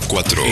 4.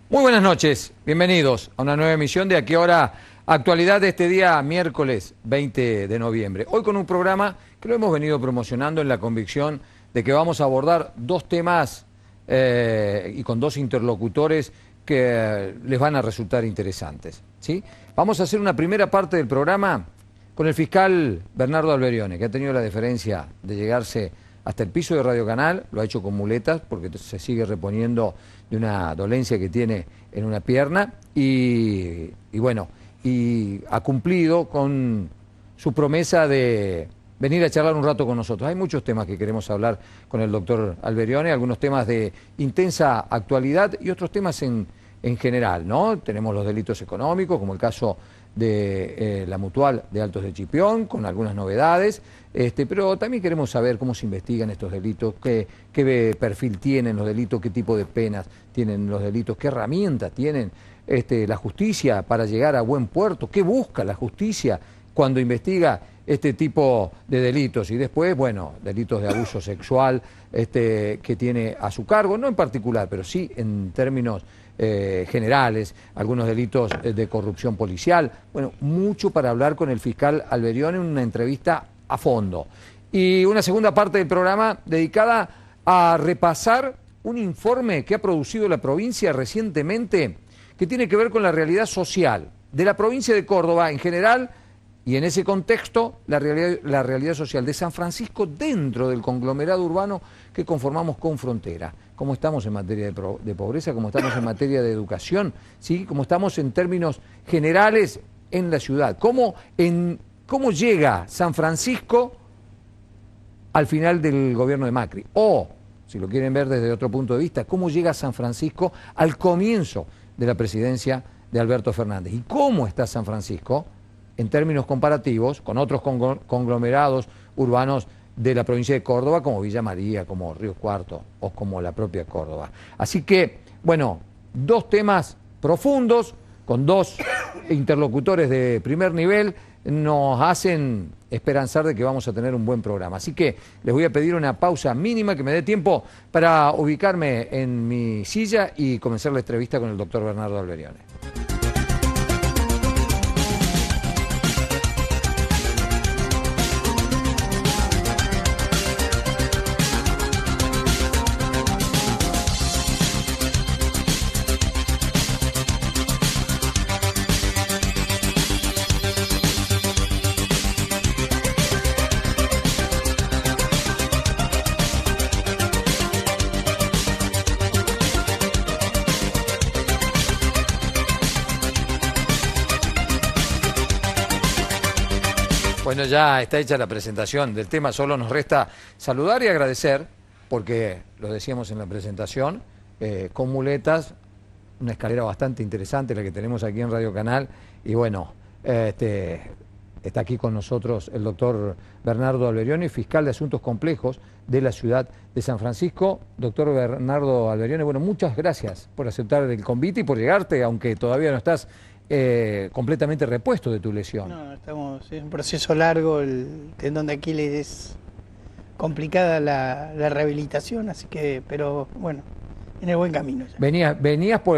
Muy buenas noches, bienvenidos a una nueva emisión de Aquí Ahora Actualidad de este día miércoles 20 de noviembre. Hoy con un programa que lo hemos venido promocionando en la convicción de que vamos a abordar dos temas y con dos interlocutores que les van a resultar interesantes, ¿sí? Vamos a hacer una primera parte del programa con el fiscal Bernardo Alberione, que ha tenido la deferencia de llegarse hasta el piso de Radio Canal, lo ha hecho con muletas porque se sigue reponiendo de una dolencia que tiene en una pierna y bueno, y ha cumplido con su promesa de venir a charlar un rato con nosotros. Hay muchos temas que queremos hablar con el doctor Alberione, algunos temas de intensa actualidad y otros temas en general, ¿no? Tenemos los delitos económicos, como el caso de la Mutual de Altos de Chipión, con algunas novedades, pero también queremos saber cómo se investigan estos delitos, qué perfil tienen los delitos, qué tipo de penas tienen los delitos, qué herramientas tienen la justicia para llegar a buen puerto, qué busca la justicia cuando investiga este tipo de delitos. Y después, bueno, delitos de abuso sexual que tiene a su cargo, no en particular, pero sí en términos generales, algunos delitos de corrupción policial. Bueno, mucho para hablar con el fiscal Alberione en una entrevista a fondo. Y una segunda parte del programa dedicada a repasar un informe que ha producido la provincia recientemente que tiene que ver con la realidad social de la provincia de Córdoba en general y en ese contexto la realidad social de San Francisco dentro del conglomerado urbano que conformamos con Frontera. Cómo estamos en materia de pobreza, cómo estamos en materia de educación, ¿sí? Cómo estamos en términos generales en la ciudad. Cómo llega San Francisco al final del gobierno de Macri. O, si lo quieren ver desde otro punto de vista, cómo llega San Francisco al comienzo de la presidencia de Alberto Fernández. Y cómo está San Francisco en términos comparativos con otros conglomerados urbanos de la provincia de Córdoba, como Villa María, como Río Cuarto o como la propia Córdoba. Así que, bueno, dos temas profundos, con dos interlocutores de primer nivel, nos hacen esperanzar de que vamos a tener un buen programa. Así que les voy a pedir una pausa mínima, que me dé tiempo para ubicarme en mi silla y comenzar la entrevista con el doctor Bernardo Alberione. Bueno, ya está hecha la presentación del tema, solo nos resta saludar y agradecer, porque lo decíamos en la presentación, con muletas, una escalera bastante interesante la que tenemos aquí en Radio Canal, y bueno, está aquí con nosotros el doctor Bernardo Alberione, fiscal de Asuntos Complejos de la ciudad de San Francisco. Doctor Bernardo Alberione, bueno, muchas gracias por aceptar el convite y por llegarte, aunque todavía no estás completamente repuesto de tu lesión. No, es un proceso largo, el tendón de Aquiles es complicada la rehabilitación, así que, pero bueno, en el buen camino ya. Venía por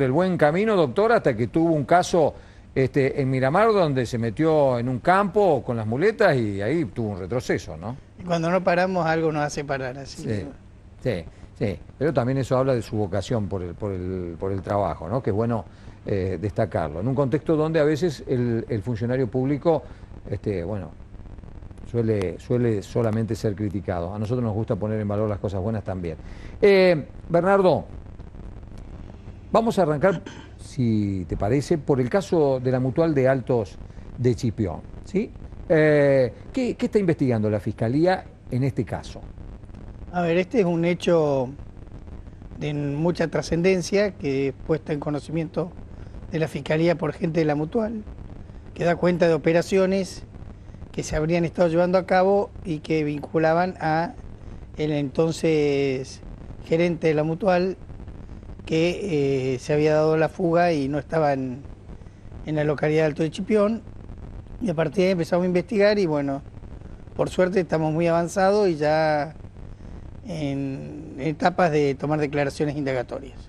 el buen camino, doctor, hasta que tuvo un caso en Miramar donde se metió en un campo con las muletas y ahí tuvo un retroceso, ¿no? Y cuando no paramos algo nos hace parar, así. Sí, pero también eso habla de su vocación por el trabajo, ¿no? Que es bueno destacarlo. En un contexto donde a veces el funcionario público, bueno, suele solamente ser criticado. A nosotros nos gusta poner en valor las cosas buenas también. Bernardo, vamos a arrancar, si te parece, por el caso de la Mutual de Altos de Chipión, ¿sí? ¿Qué está investigando la Fiscalía en este caso? A ver, este es un hecho de mucha trascendencia que es puesta en conocimiento de la Fiscalía por gente de la Mutual, que da cuenta de operaciones que se habrían estado llevando a cabo y que vinculaban a el entonces gerente de la Mutual, que se había dado la fuga y no estaba en la localidad de Alto de Chipión. Y a partir de ahí empezamos a investigar y bueno, por suerte estamos muy avanzados y ya en etapas de tomar declaraciones indagatorias.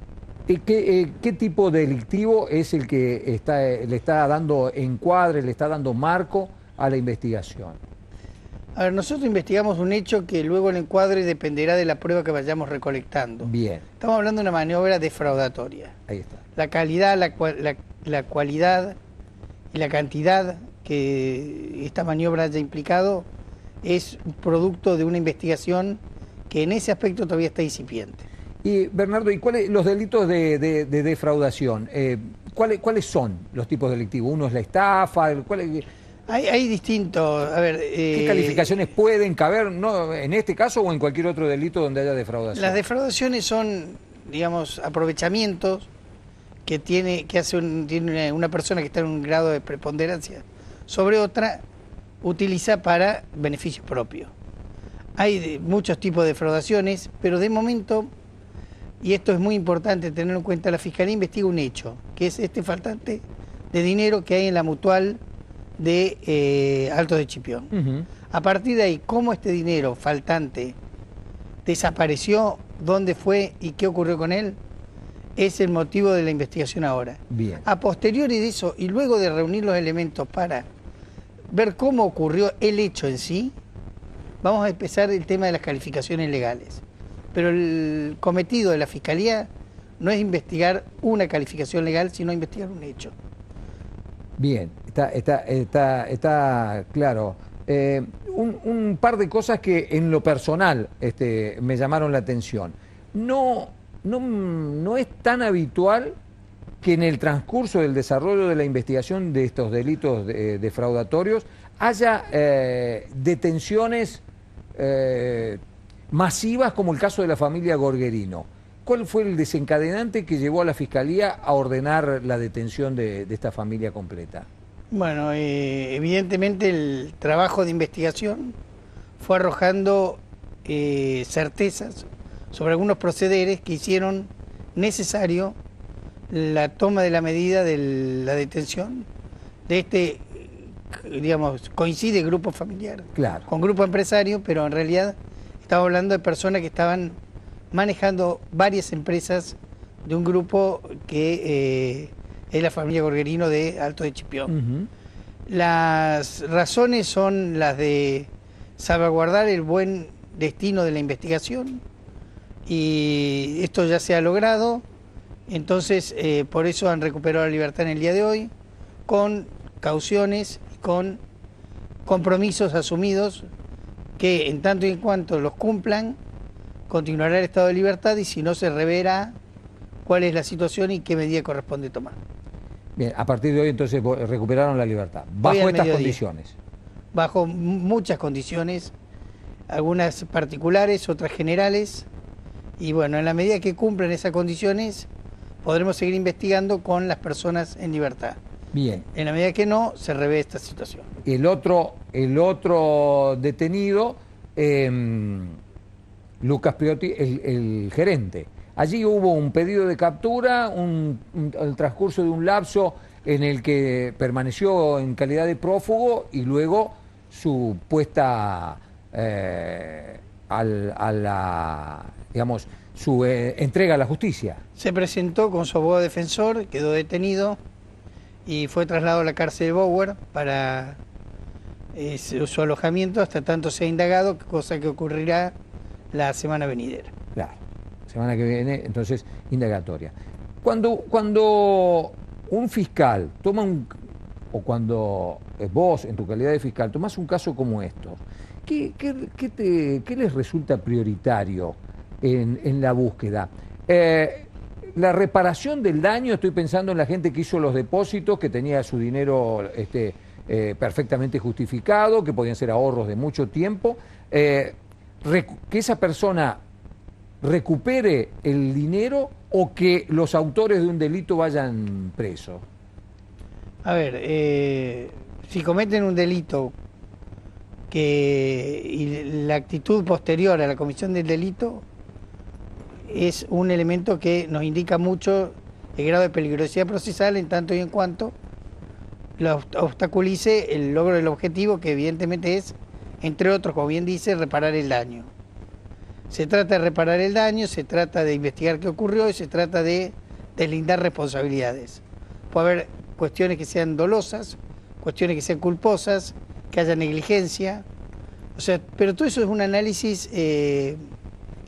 ¿Qué tipo delictivo es el que le está dando encuadre, le está dando marco a la investigación? A ver, nosotros investigamos un hecho que luego el encuadre dependerá de la prueba que vayamos recolectando. Bien. Estamos hablando de una maniobra defraudatoria. Ahí está. La calidad, la cualidad y la cantidad que esta maniobra haya implicado es producto de una investigación que en ese aspecto todavía está incipiente. Y Bernardo, ¿y los delitos de defraudación? ¿Cuáles son los tipos delictivos? ¿Uno es la estafa? Hay distintos, a ver... ¿Qué calificaciones pueden caber, no, en este caso o en cualquier otro delito donde haya defraudación? Las defraudaciones son, digamos, aprovechamientos que tiene una persona que está en un grado de preponderancia sobre otra, utiliza para beneficio propio. Hay muchos tipos de defraudaciones, pero de momento, y esto es muy importante tenerlo en cuenta, la Fiscalía investiga un hecho, que es este faltante de dinero que hay en la Mutual de Alto de Chipión. A partir de ahí, cómo este dinero faltante desapareció, dónde fue y qué ocurrió con él, es el motivo de la investigación ahora. Bien. A posteriori de eso, y luego de reunir los elementos para ver cómo ocurrió el hecho en sí, vamos a empezar el tema de las calificaciones legales. Pero el cometido de la Fiscalía no es investigar una calificación legal, sino investigar un hecho. Bien, está claro. Un par de cosas que en lo personal me llamaron la atención. No es tan habitual que en el transcurso del desarrollo de la investigación de estos delitos defraudatorios haya detenciones masivas como el caso de la familia Gorgerino. ¿Cuál fue el desencadenante que llevó a la Fiscalía a ordenar la detención de esta familia completa? Bueno, evidentemente el trabajo de investigación fue arrojando certezas sobre algunos procederes que hicieron necesario la toma de la medida de la detención de este, digamos, coincide grupo familiar claro, con grupo empresario, pero en realidad estamos hablando de personas que estaban manejando varias empresas de un grupo que es la familia Gorgerino de Alto de Chipión. Las razones son las de salvaguardar el buen destino de la investigación y esto ya se ha logrado, entonces por eso han recuperado la libertad en el día de hoy, con cauciones y con compromisos asumidos que en tanto y en cuanto los cumplan, continuará el estado de libertad y si no se reverá cuál es la situación y qué medida corresponde tomar. Bien, a partir de hoy entonces recuperaron la libertad, bajo estas condiciones. Bajo muchas condiciones, algunas particulares, otras generales, y bueno, en la medida que cumplan esas condiciones, podremos seguir investigando con las personas en libertad. Bien. En la medida que no, se revé esta situación. El otro detenido, Lucas Priotti, el gerente. Allí hubo un pedido de captura, el transcurso de un lapso en el que permaneció en calidad de prófugo y luego su puesta su entrega a la justicia. Se presentó con su abogado defensor, quedó detenido y fue trasladado a la cárcel de Bower para su alojamiento hasta tanto sea indagado, cosa que ocurrirá la semana venidera. Claro, semana que viene, entonces, indagatoria. Cuando un fiscal toma o cuando vos, en tu calidad de fiscal, tomás un caso como esto, ¿qué les resulta prioritario en la búsqueda? La reparación del daño, estoy pensando en la gente que hizo los depósitos, que tenía su dinero perfectamente justificado, que podían ser ahorros de mucho tiempo, que esa persona recupere el dinero o que los autores de un delito vayan presos? A ver, si cometen un delito y la actitud posterior a la comisión del delito es un elemento que nos indica mucho el grado de peligrosidad procesal en tanto y en cuanto lo obstaculice el logro del objetivo, que evidentemente es, entre otros, como bien dice, reparar el daño. Se trata de reparar el daño, se trata de investigar qué ocurrió y se trata de deslindar responsabilidades. Puede haber cuestiones que sean dolosas, cuestiones que sean culposas, que haya negligencia, o sea, pero todo eso es un análisis que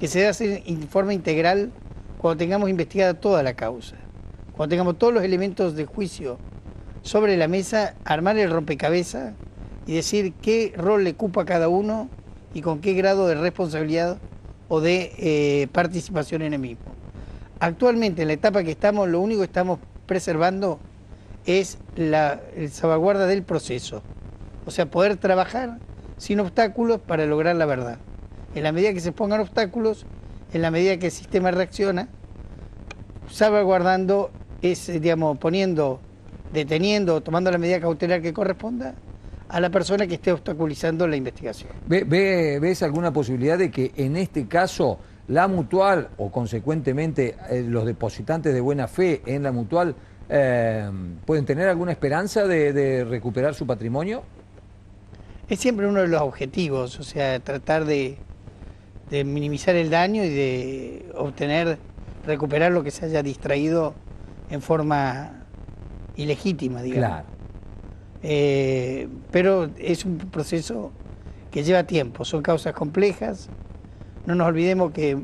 se debe hacer en forma integral cuando tengamos investigada toda la causa, cuando tengamos todos los elementos de juicio sobre la mesa, armar el rompecabezas y decir qué rol le cupa a cada uno y con qué grado de responsabilidad o de participación en el mismo. Actualmente, en la etapa que estamos, lo único que estamos preservando es la salvaguarda del proceso. O sea, poder trabajar sin obstáculos para lograr la verdad. En la medida que se pongan obstáculos, en la medida que el sistema reacciona, salvaguardando, digamos, deteniendo, tomando la medida cautelar que corresponda a la persona que esté obstaculizando la investigación. ¿Ves alguna posibilidad de que en este caso la Mutual o consecuentemente los depositantes de buena fe en la Mutual pueden tener alguna esperanza de recuperar su patrimonio? Es siempre uno de los objetivos, o sea, tratar de minimizar el daño y de recuperar lo que se haya distraído en forma ilegítima, digamos. Claro. Pero es un proceso que lleva tiempo, son causas complejas. No nos olvidemos que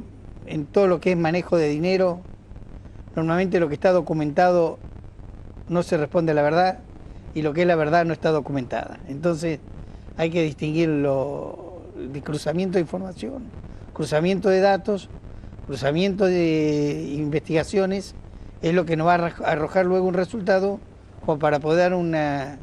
en todo lo que es manejo de dinero, normalmente lo que está documentado no se responde a la verdad y lo que es la verdad no está documentada. Entonces hay que distinguir de cruzamiento de información, cruzamiento de datos, cruzamiento de investigaciones, es lo que nos va a arrojar luego un resultado como para poder dar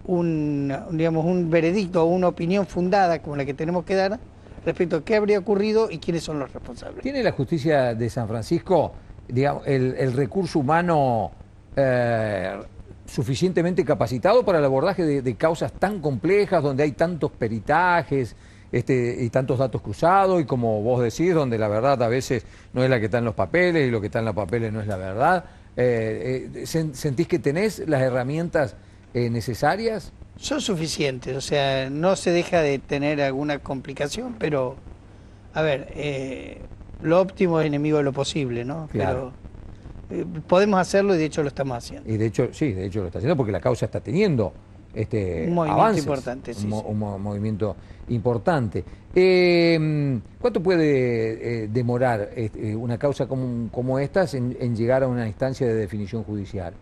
digamos, un veredicto o una opinión fundada como la que tenemos que dar respecto a qué habría ocurrido y quiénes son los responsables. ¿Tiene la justicia de San Francisco, digamos, el recurso humano suficientemente capacitado para el abordaje de causas tan complejas, donde hay tantos peritajes y tantos datos cruzados, y como vos decís, donde la verdad a veces no es la que está en los papeles y lo que está en los papeles no es la verdad? ¿Sentís que tenés las herramientas necesarias? Son suficientes, o sea, no se deja de tener alguna complicación, pero, a ver, lo óptimo es enemigo de lo posible, ¿no? Claro. Pero podemos hacerlo y de hecho lo estamos haciendo. Y de hecho, sí, de hecho lo está haciendo porque la causa está teniendo un movimiento avances, importante, sí, un movimiento importante. ¿Cuánto puede demorar una causa como esta en llegar a una instancia de definición judicial?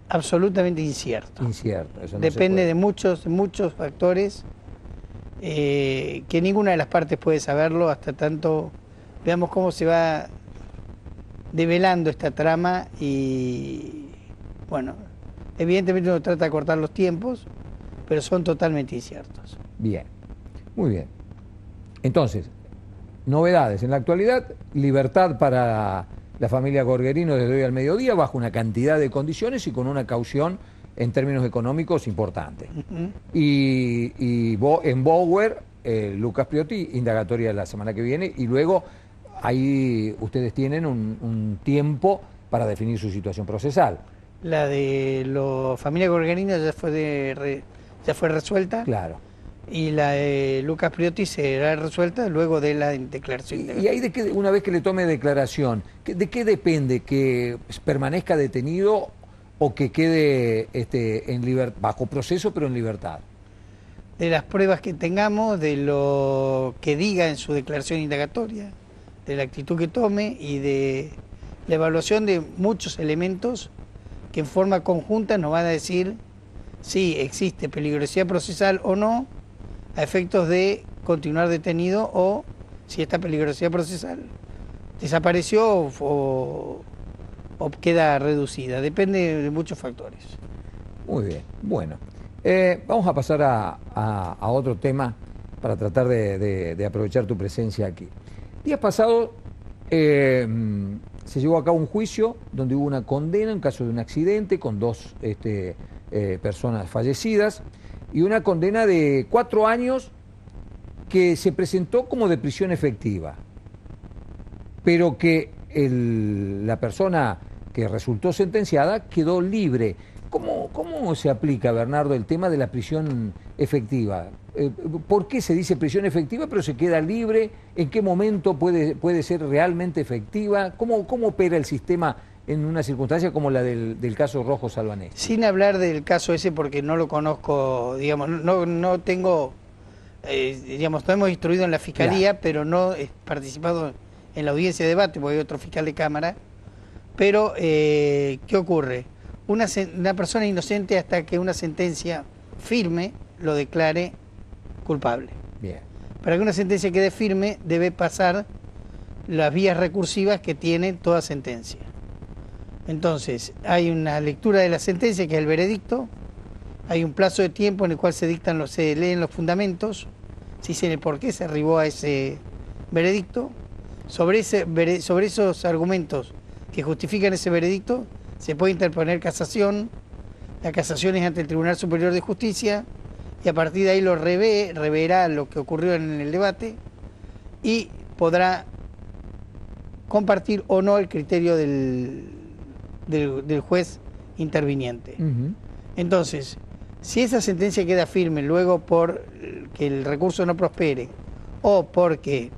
Absolutamente incierto. Incierto. Eso no depende se de muchos factores que ninguna de las partes puede saberlo hasta tanto veamos cómo se va develando esta trama y, bueno, evidentemente uno trata de cortar los tiempos, pero son totalmente inciertos. Bien, muy bien. Entonces, novedades en la actualidad, libertad para la familia Gorgerino desde hoy al mediodía, bajo una cantidad de condiciones y con una caución en términos económicos importante. Y en Bower, Lucas Priotti, indagatoria la semana que viene, y luego ahí ustedes tienen un tiempo para definir su situación procesal. La de la familia Gorgerino ya fue resuelta. Claro. Y la de Lucas Priotti será resuelta luego de la declaración. ¿Y ahí una vez que le tome declaración, de qué depende? ¿Que permanezca detenido o que quede bajo proceso pero en libertad? De las pruebas que tengamos, de lo que diga en su declaración indagatoria, de la actitud que tome y de la evaluación de muchos elementos que en forma conjunta nos van a decir si existe peligrosidad procesal o no, a efectos de continuar detenido, o si esta peligrosidad procesal desapareció o queda reducida. Depende de muchos factores. Muy bien, bueno. Vamos a pasar a otro tema para tratar de aprovechar tu presencia aquí. Días pasados se llevó a cabo un juicio donde hubo una condena en caso de un accidente con dos personas fallecidas y una condena de 4 años que se presentó como de prisión efectiva, pero que la persona que resultó sentenciada quedó libre. ¿Cómo se aplica, Bernardo, el tema de la prisión efectiva? ¿Por qué se dice prisión efectiva pero se queda libre? ¿En qué momento puede ser realmente efectiva? ¿Cómo opera el sistema en una circunstancia como la del caso Rojo Salvanés? Sin hablar del caso ese porque no lo conozco, digamos, no tengo, digamos, no hemos instruido en la Fiscalía, claro, pero no he participado en la audiencia de debate porque hay otro fiscal de Cámara. Pero, ¿qué ocurre? Una persona inocente hasta que una sentencia firme lo declare culpable. Bien. Para que una sentencia quede firme debe pasar las vías recursivas que tiene toda sentencia. Entonces, hay una lectura de la sentencia que es el veredicto, hay un plazo de tiempo en el cual se leen los fundamentos, se dice el por qué se arribó a ese veredicto. Sobre esos argumentos que justifican ese veredicto se puede interponer casación. La casación es ante el Tribunal Superior de Justicia y a partir de ahí lo reverá lo que ocurrió en el debate y podrá compartir o no el criterio del juez interviniente. Entonces, si esa sentencia queda firme luego por que el recurso no prospere o porque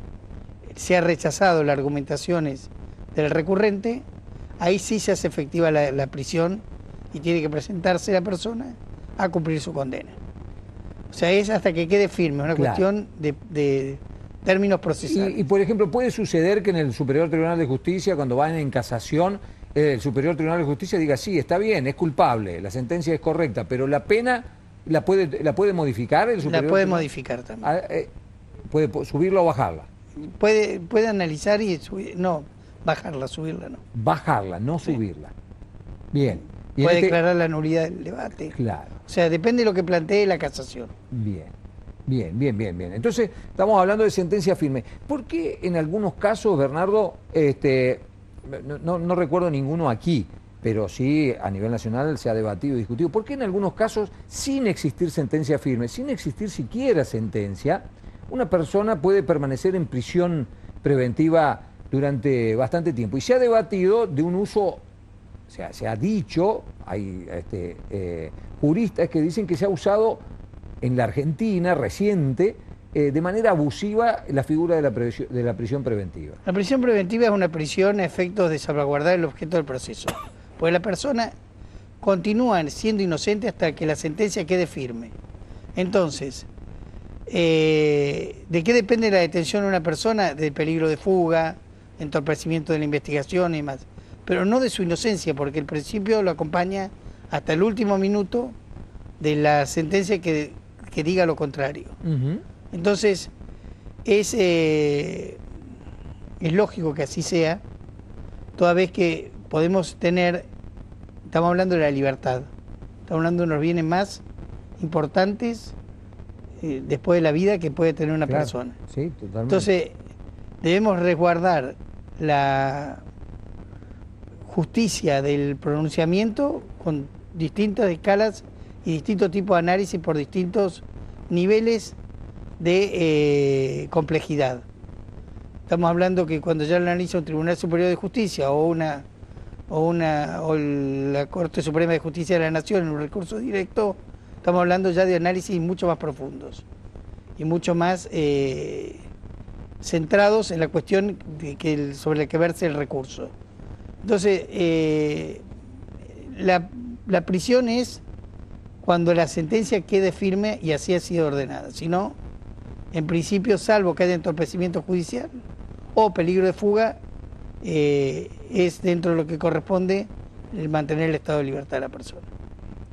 se ha rechazado las argumentaciones del recurrente, ahí sí se hace efectiva la prisión y tiene que presentarse la persona a cumplir su condena. O sea, es hasta que quede firme, una cuestión de términos procesales. Y, por ejemplo, ¿puede suceder que en el Superior Tribunal de Justicia, cuando van en casación, el Superior Tribunal de Justicia diga, sí, está bien, es culpable, la sentencia es correcta, pero la pena la puede modificar el Superior? La puede modificar también. ¿Puede subirla o bajarla? Puede analizar y bajarla, subirla no. Bajarla, no subirla. Bien. Puede declarar la nulidad del debate. Claro. O sea, depende de lo que plantee la casación. Bien. Entonces, estamos hablando de sentencia firme. ¿Por qué en algunos casos, Bernardo, no recuerdo ninguno aquí, pero sí a nivel nacional se ha debatido y discutido, por qué en algunos casos, sin existir sentencia firme, sin existir siquiera sentencia, una persona puede permanecer en prisión preventiva durante bastante tiempo? Y se ha debatido de un uso, o sea, se ha dicho, hay juristas que dicen que se ha usado en la Argentina reciente de manera abusiva la figura de la prisión preventiva. La prisión preventiva es una prisión a efectos de salvaguardar el objeto del proceso, porque la persona continúa siendo inocente hasta que la sentencia quede firme. Entonces, ¿de qué depende la detención de una persona? Del peligro de fuga, entorpecimiento de la investigación y más, pero no de su inocencia, porque el principio lo acompaña hasta el último minuto de la sentencia que diga lo contrario. Entonces, es lógico que así sea, toda vez que podemos tener, estamos hablando de la libertad, estamos hablando de unos bienes más importantes después de la vida que puede tener una persona. Sí, totalmente. Entonces, debemos resguardar la justicia del pronunciamiento con distintas escalas y distintos tipos de análisis por distintos niveles de complejidad. Estamos hablando que cuando ya lo analiza un Tribunal Superior de Justicia o la Corte Suprema de Justicia de la Nación en un recurso directo, estamos hablando ya de análisis mucho más profundos y mucho más centrados en la cuestión sobre la que verse el recurso. Entonces, la prisión es cuando la sentencia quede firme y así ha sido ordenada. Si no, en principio, salvo que haya entorpecimiento judicial o peligro de fuga, es dentro de lo que corresponde el mantener el estado de libertad de la persona.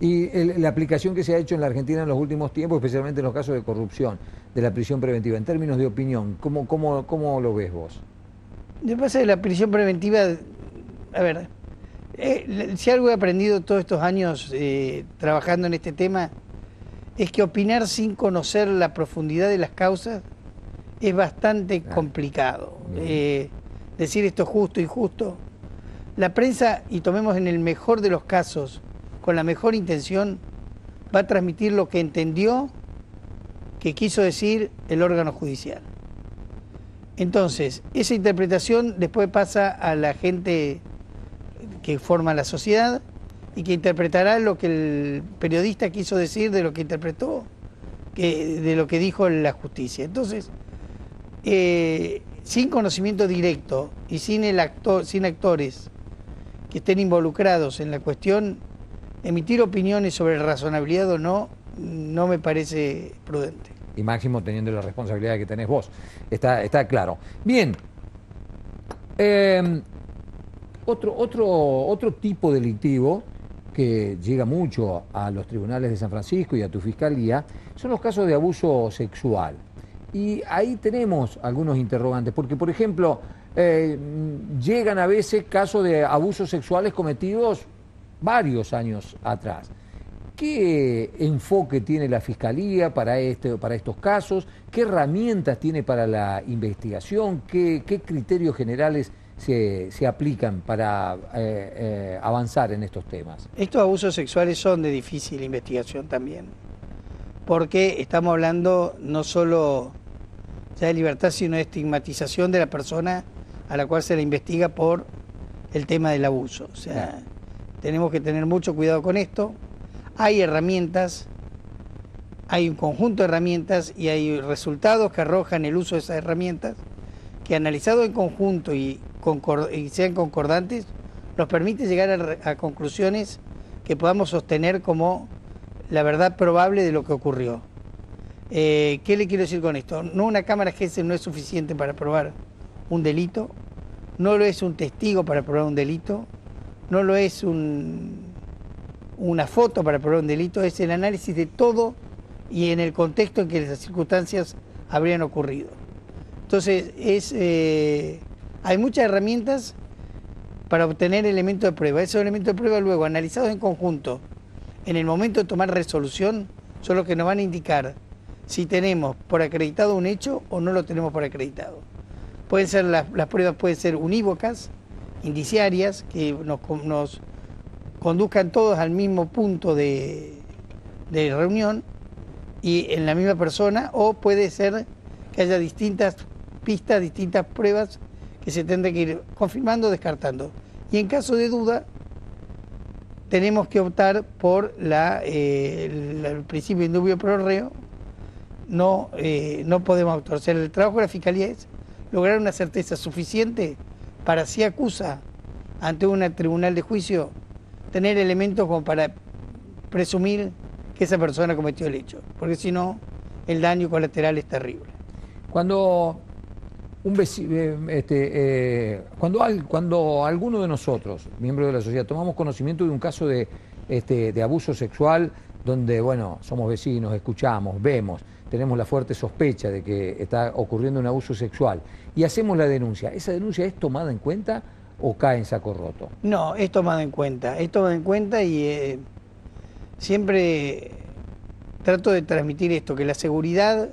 Y la aplicación que se ha hecho en la Argentina en los últimos tiempos, especialmente en los casos de corrupción, de la prisión preventiva, en términos de opinión, ¿cómo lo ves vos? Lo que pasa es que la prisión preventiva, a ver, si algo he aprendido todos estos años trabajando en este tema, es que opinar sin conocer la profundidad de las causas es bastante complicado. Decir esto es justo, injusto. La prensa, y tomemos en el mejor de los casos, con la mejor intención, va a transmitir lo que entendió que quiso decir el órgano judicial. Entonces, esa interpretación después pasa a la gente que forma la sociedad y que interpretará lo que el periodista quiso decir de lo que interpretó, de lo que dijo la justicia. Entonces, sin conocimiento directo y sin actores que estén involucrados en la cuestión, emitir opiniones sobre razonabilidad o no, no me parece prudente. Y máximo teniendo la responsabilidad que tenés vos. Está claro. Bien. Otro tipo delictivo que llega mucho a los tribunales de San Francisco y a tu fiscalía son los casos de abuso sexual. Y ahí tenemos algunos interrogantes, porque por ejemplo, llegan a veces casos de abusos sexuales cometidos varios años atrás. ¿Qué enfoque tiene la Fiscalía para estos casos? ¿Qué herramientas tiene para la investigación? ¿Qué criterios generales se aplican para avanzar en estos temas? Estos abusos sexuales son de difícil investigación también, porque estamos hablando no solo ya de libertad, sino de estigmatización de la persona a la cual se le investiga por el tema del abuso. O sea, tenemos que tener mucho cuidado con esto. Hay herramientas, hay un conjunto de herramientas y hay resultados que arrojan el uso de esas herramientas que, analizados en conjunto y sean concordantes, nos permite llegar a conclusiones que podamos sostener como la verdad probable de lo que ocurrió. ¿Qué le quiero decir con esto? No, una cámara GESEL no es suficiente para probar un delito, no lo es un testigo para probar un delito, no lo es una foto para probar un delito, es el análisis de todo y en el contexto en que las circunstancias habrían ocurrido. Entonces, hay muchas herramientas para obtener elementos de prueba. Esos elementos de prueba luego, analizados en conjunto, en el momento de tomar resolución, son los que nos van a indicar si tenemos por acreditado un hecho o no lo tenemos por acreditado. Pueden ser las pruebas pueden ser unívocas, indiciarias, que nos conduzcan todos al mismo punto de reunión y en la misma persona, o puede ser que haya distintas pistas, distintas pruebas que se tendrán que ir confirmando o descartando. Y en caso de duda, tenemos que optar por el principio indubio pro reo. No podemos actuar. O sea, el trabajo de la Fiscalía es lograr una certeza suficiente para, si acusa ante un tribunal de juicio, tener elementos como para presumir que esa persona cometió el hecho, porque si no, el daño colateral es terrible. Cuando cuando alguno de nosotros, miembros de la sociedad, tomamos conocimiento de un caso de abuso sexual, donde, bueno, somos vecinos, escuchamos, vemos, tenemos la fuerte sospecha de que está ocurriendo un abuso sexual y hacemos la denuncia, ¿esa denuncia es tomada en cuenta o cae en saco roto? No, es tomada en cuenta, y siempre trato de transmitir esto, que la seguridad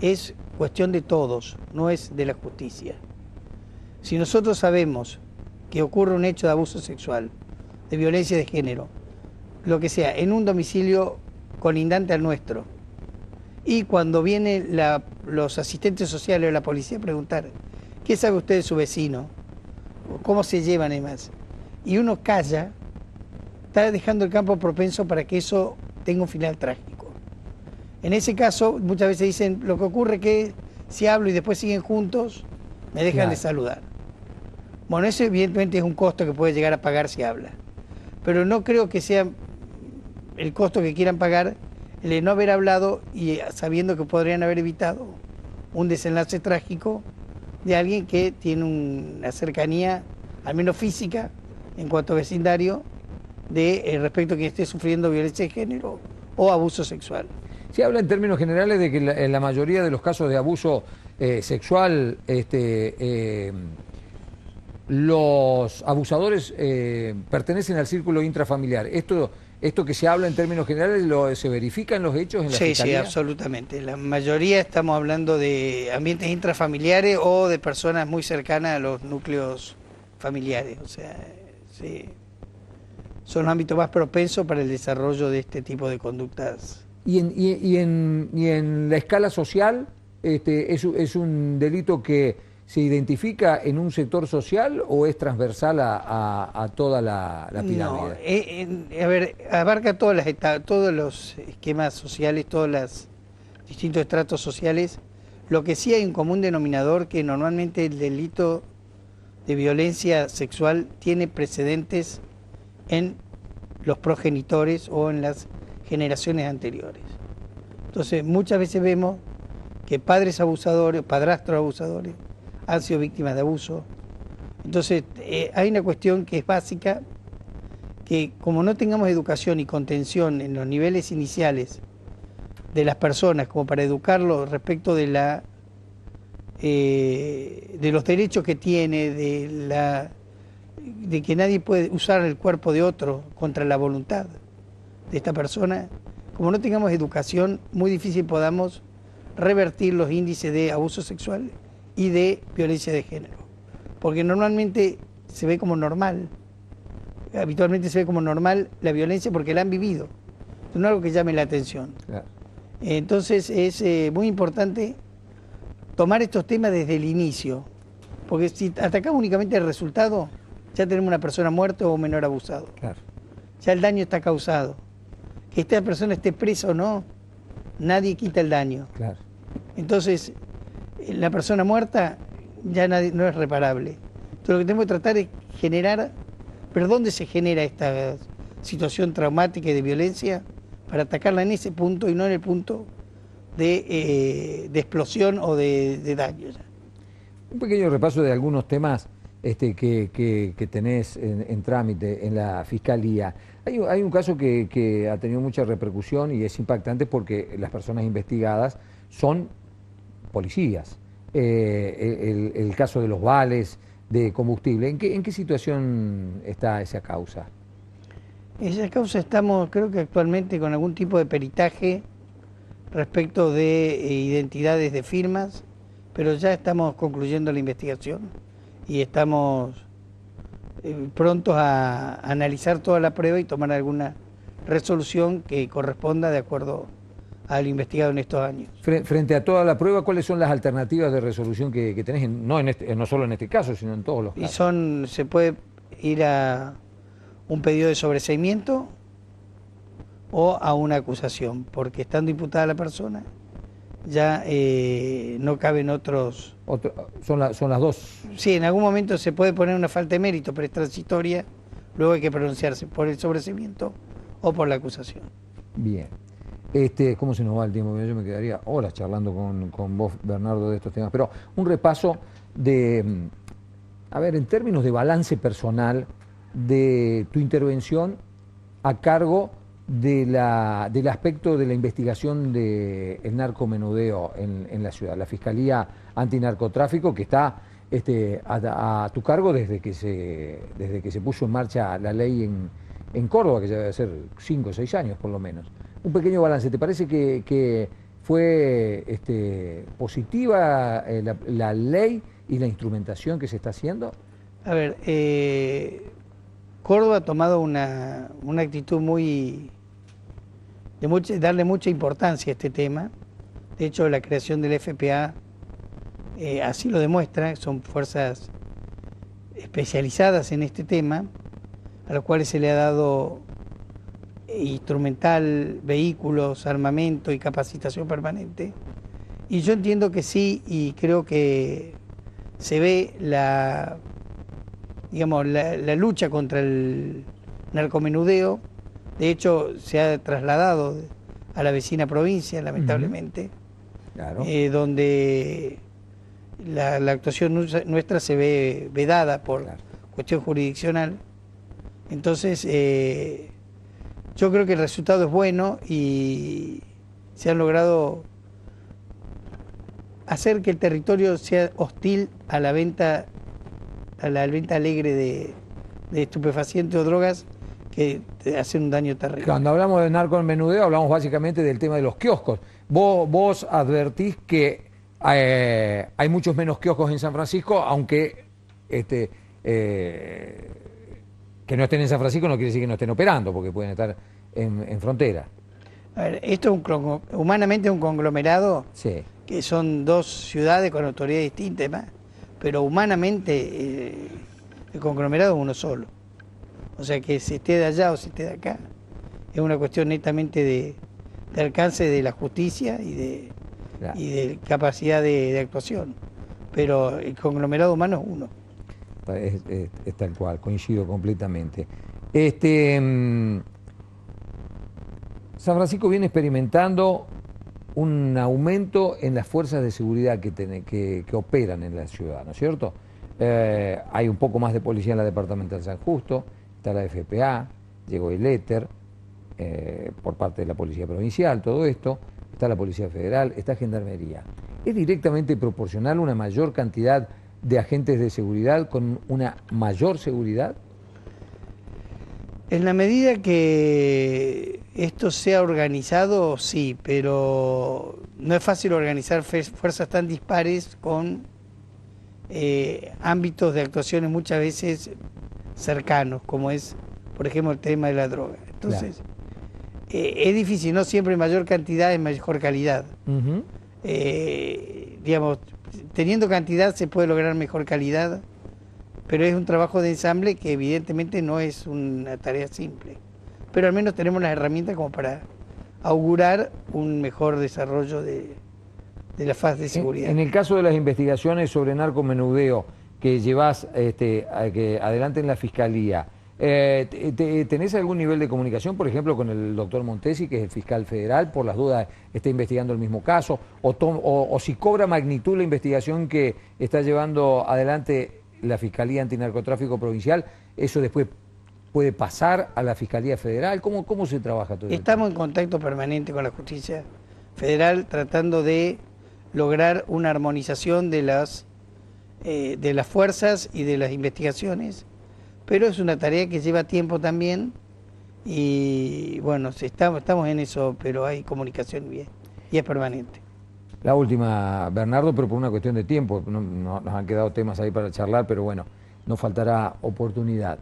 es cuestión de todos, no es de la justicia. Si nosotros sabemos que ocurre un hecho de abuso sexual, de violencia de género, lo que sea, en un domicilio colindante al nuestro, y cuando vienen los asistentes sociales o la policía a preguntar, ¿qué sabe usted de su vecino? ¿Cómo se llevan y demás? Y uno calla, está dejando el campo propenso para que eso tenga un final trágico. En ese caso, muchas veces dicen, lo que ocurre es que si hablo y después siguen juntos, me dejan de saludar. Bueno, eso evidentemente es un costo que puede llegar a pagar si habla. Pero no creo que sea el costo que quieran pagar el de no haber hablado y sabiendo que podrían haber evitado un desenlace trágico de alguien que tiene una cercanía, al menos física, en cuanto a vecindario, respecto a quien esté sufriendo violencia de género o abuso sexual. Se habla en términos generales de que en la mayoría de los casos de abuso sexual los abusadores pertenecen al círculo intrafamiliar. Esto que se habla en términos generales, ¿se verifica en los hechos en la fiscalía? Sí, absolutamente. La mayoría estamos hablando de ambientes intrafamiliares o de personas muy cercanas a los núcleos familiares. O sea, sí, son los ámbitos más propensos para el desarrollo de este tipo de conductas. ¿Y en la escala social es un delito que se identifica en un sector social o es transversal a toda la pirámide? No, a ver, abarca todas las todos los esquemas sociales, todos los distintos estratos sociales. Lo que sí hay un común denominador, que normalmente el delito de violencia sexual tiene precedentes en los progenitores o en las generaciones anteriores. Entonces, muchas veces vemos que padres abusadores, padrastros abusadores, han sido víctimas de abuso. Entonces, hay una cuestión que es básica, que como no tengamos educación y contención en los niveles iniciales de las personas, como para educarlos respecto de los derechos que tiene, de que nadie puede usar el cuerpo de otro contra la voluntad de esta persona, como no tengamos educación, muy difícil podamos revertir los índices de abuso sexual y de violencia de género, porque normalmente se ve como normal, habitualmente se ve como normal la violencia porque la han vivido, no es algo que llame la atención. Claro. Entonces es muy importante tomar estos temas desde el inicio, porque si atacamos únicamente el resultado, ya tenemos una persona muerta o un menor abusado. Claro. Ya el daño está causado. Que esta persona esté presa o no, nadie quita el daño. Claro. Entonces, la persona muerta ya no es reparable. Entonces lo que tenemos que tratar es generar, pero ¿dónde se genera esta situación traumática y de violencia? Para atacarla en ese punto y no en el punto de explosión o de daño. Un pequeño repaso de algunos temas que tenés en trámite en la Fiscalía. Hay un caso que ha tenido mucha repercusión y es impactante porque las personas investigadas son policías. El caso de los vales de combustible, ¿en qué situación está esa causa? Esa causa estamos, creo que actualmente, con algún tipo de peritaje respecto de identidades de firmas, pero ya estamos concluyendo la investigación y estamos prontos a analizar toda la prueba y tomar alguna resolución que corresponda de acuerdo a lo investigado en estos años. Frente a toda la prueba, ¿cuáles son las alternativas de resolución que tenés, no solo en este caso, sino en todos los casos? Y se puede ir a un pedido de sobreseimiento o a una acusación, porque estando imputada la persona, ya no caben otros... ¿Son las dos? Sí, en algún momento se puede poner una falta de mérito, pero es transitoria, luego hay que pronunciarse por el sobreseimiento o por la acusación. Bien. ¿Cómo se nos va el tiempo? Yo me quedaría horas charlando con vos, Bernardo, de estos temas, pero un repaso de, a ver, en términos de balance personal de tu intervención a cargo del aspecto de la investigación del narcomenudeo en la ciudad, la Fiscalía Antinarcotráfico, que está a tu cargo desde que se puso en marcha la ley en Córdoba, que ya debe ser 5 o 6 años por lo menos. Un pequeño balance, ¿te parece que fue positiva la ley y la instrumentación que se está haciendo? A ver, Córdoba ha tomado una actitud darle mucha importancia a este tema. De hecho, la creación del FPA así lo demuestra, son fuerzas especializadas en este tema, a los cuales se le ha dado instrumental, vehículos, armamento y capacitación permanente. Y yo entiendo que sí, y creo que se ve la lucha contra el narcomenudeo. De hecho, se ha trasladado a la vecina provincia, lamentablemente, claro. Donde la actuación nuestra se ve vedada por cuestión jurisdiccional. Entonces, yo creo que el resultado es bueno y se han logrado hacer que el territorio sea hostil a la venta a la venta alegre de estupefacientes o drogas que te hacen un daño terrible. Cuando hablamos de narcomenudeo, hablamos básicamente del tema de los kioscos. Vos advertís que hay muchos menos kioscos en San Francisco, aunque que no estén en San Francisco no quiere decir que no estén operando, porque pueden estar en frontera. A ver, esto es humanamente un conglomerado, Sí. que son dos ciudades con autoridades distintas, más, pero humanamente el conglomerado es uno solo. O sea que si esté de allá o si esté de acá, es una cuestión netamente de alcance de la justicia y Claro. de capacidad de actuación. Pero el conglomerado humano es uno. Es tal cual, coincido completamente. San Francisco viene experimentando un aumento en las fuerzas de seguridad que operan en la ciudad, ¿no es cierto? Hay un poco más de policía en la departamental San Justo, está la FPA, llegó el éter por parte de la policía provincial, todo esto, está la policía federal, está Gendarmería. ¿Es directamente proporcional una mayor cantidad de agentes de seguridad con una mayor seguridad? En la medida que esto sea organizado, sí, pero no es fácil organizar fuerzas tan dispares con ámbitos de actuaciones muchas veces cercanos, como es, por ejemplo, el tema de la droga. Entonces, claro, es difícil, no siempre mayor cantidad es mejor calidad. Uh-huh. Digamos, teniendo cantidad se puede lograr mejor calidad, pero es un trabajo de ensamble que evidentemente no es una tarea simple. Pero al menos tenemos las herramientas como para augurar un mejor desarrollo de la faz de seguridad. En el caso de las investigaciones sobre narcomenudeo que llevas adelante en la Fiscalía, ¿tenés algún nivel de comunicación, por ejemplo, con el doctor Montesi, que es el fiscal federal, por las dudas está investigando el mismo caso? O si cobra magnitud la investigación que está llevando adelante la Fiscalía Antinarcotráfico Provincial, ¿eso después puede pasar a la Fiscalía Federal? ¿Cómo se trabaja todo esto? Estamos en contacto permanente con la justicia federal tratando de lograr una armonización de las fuerzas y de las investigaciones, pero es una tarea que lleva tiempo también y bueno, estamos en eso, pero hay comunicación bien y es permanente. La última, Bernardo, pero por una cuestión de tiempo, nos han quedado temas ahí para charlar, pero bueno, no faltará oportunidad.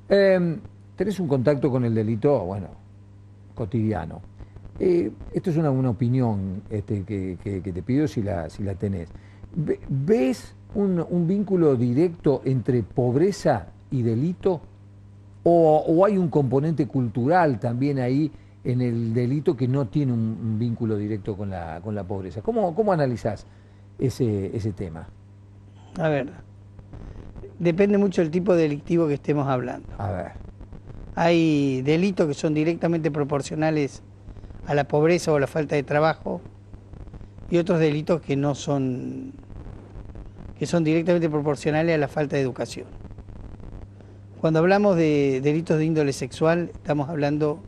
Tenés un contacto con el delito, bueno, cotidiano. Esto es una opinión que te pido si la tenés. ¿Ves un vínculo directo entre pobreza y delito? ¿O hay un componente cultural también ahí en el delito que no tiene un vínculo directo con la pobreza? ¿Cómo analizás ese tema? A ver, depende mucho del tipo de delictivo que estemos hablando. A ver. Hay delitos que son directamente proporcionales a la pobreza o a la falta de trabajo y otros delitos que no son, que son directamente proporcionales a la falta de educación. Cuando hablamos de delitos de índole sexual, estamos hablando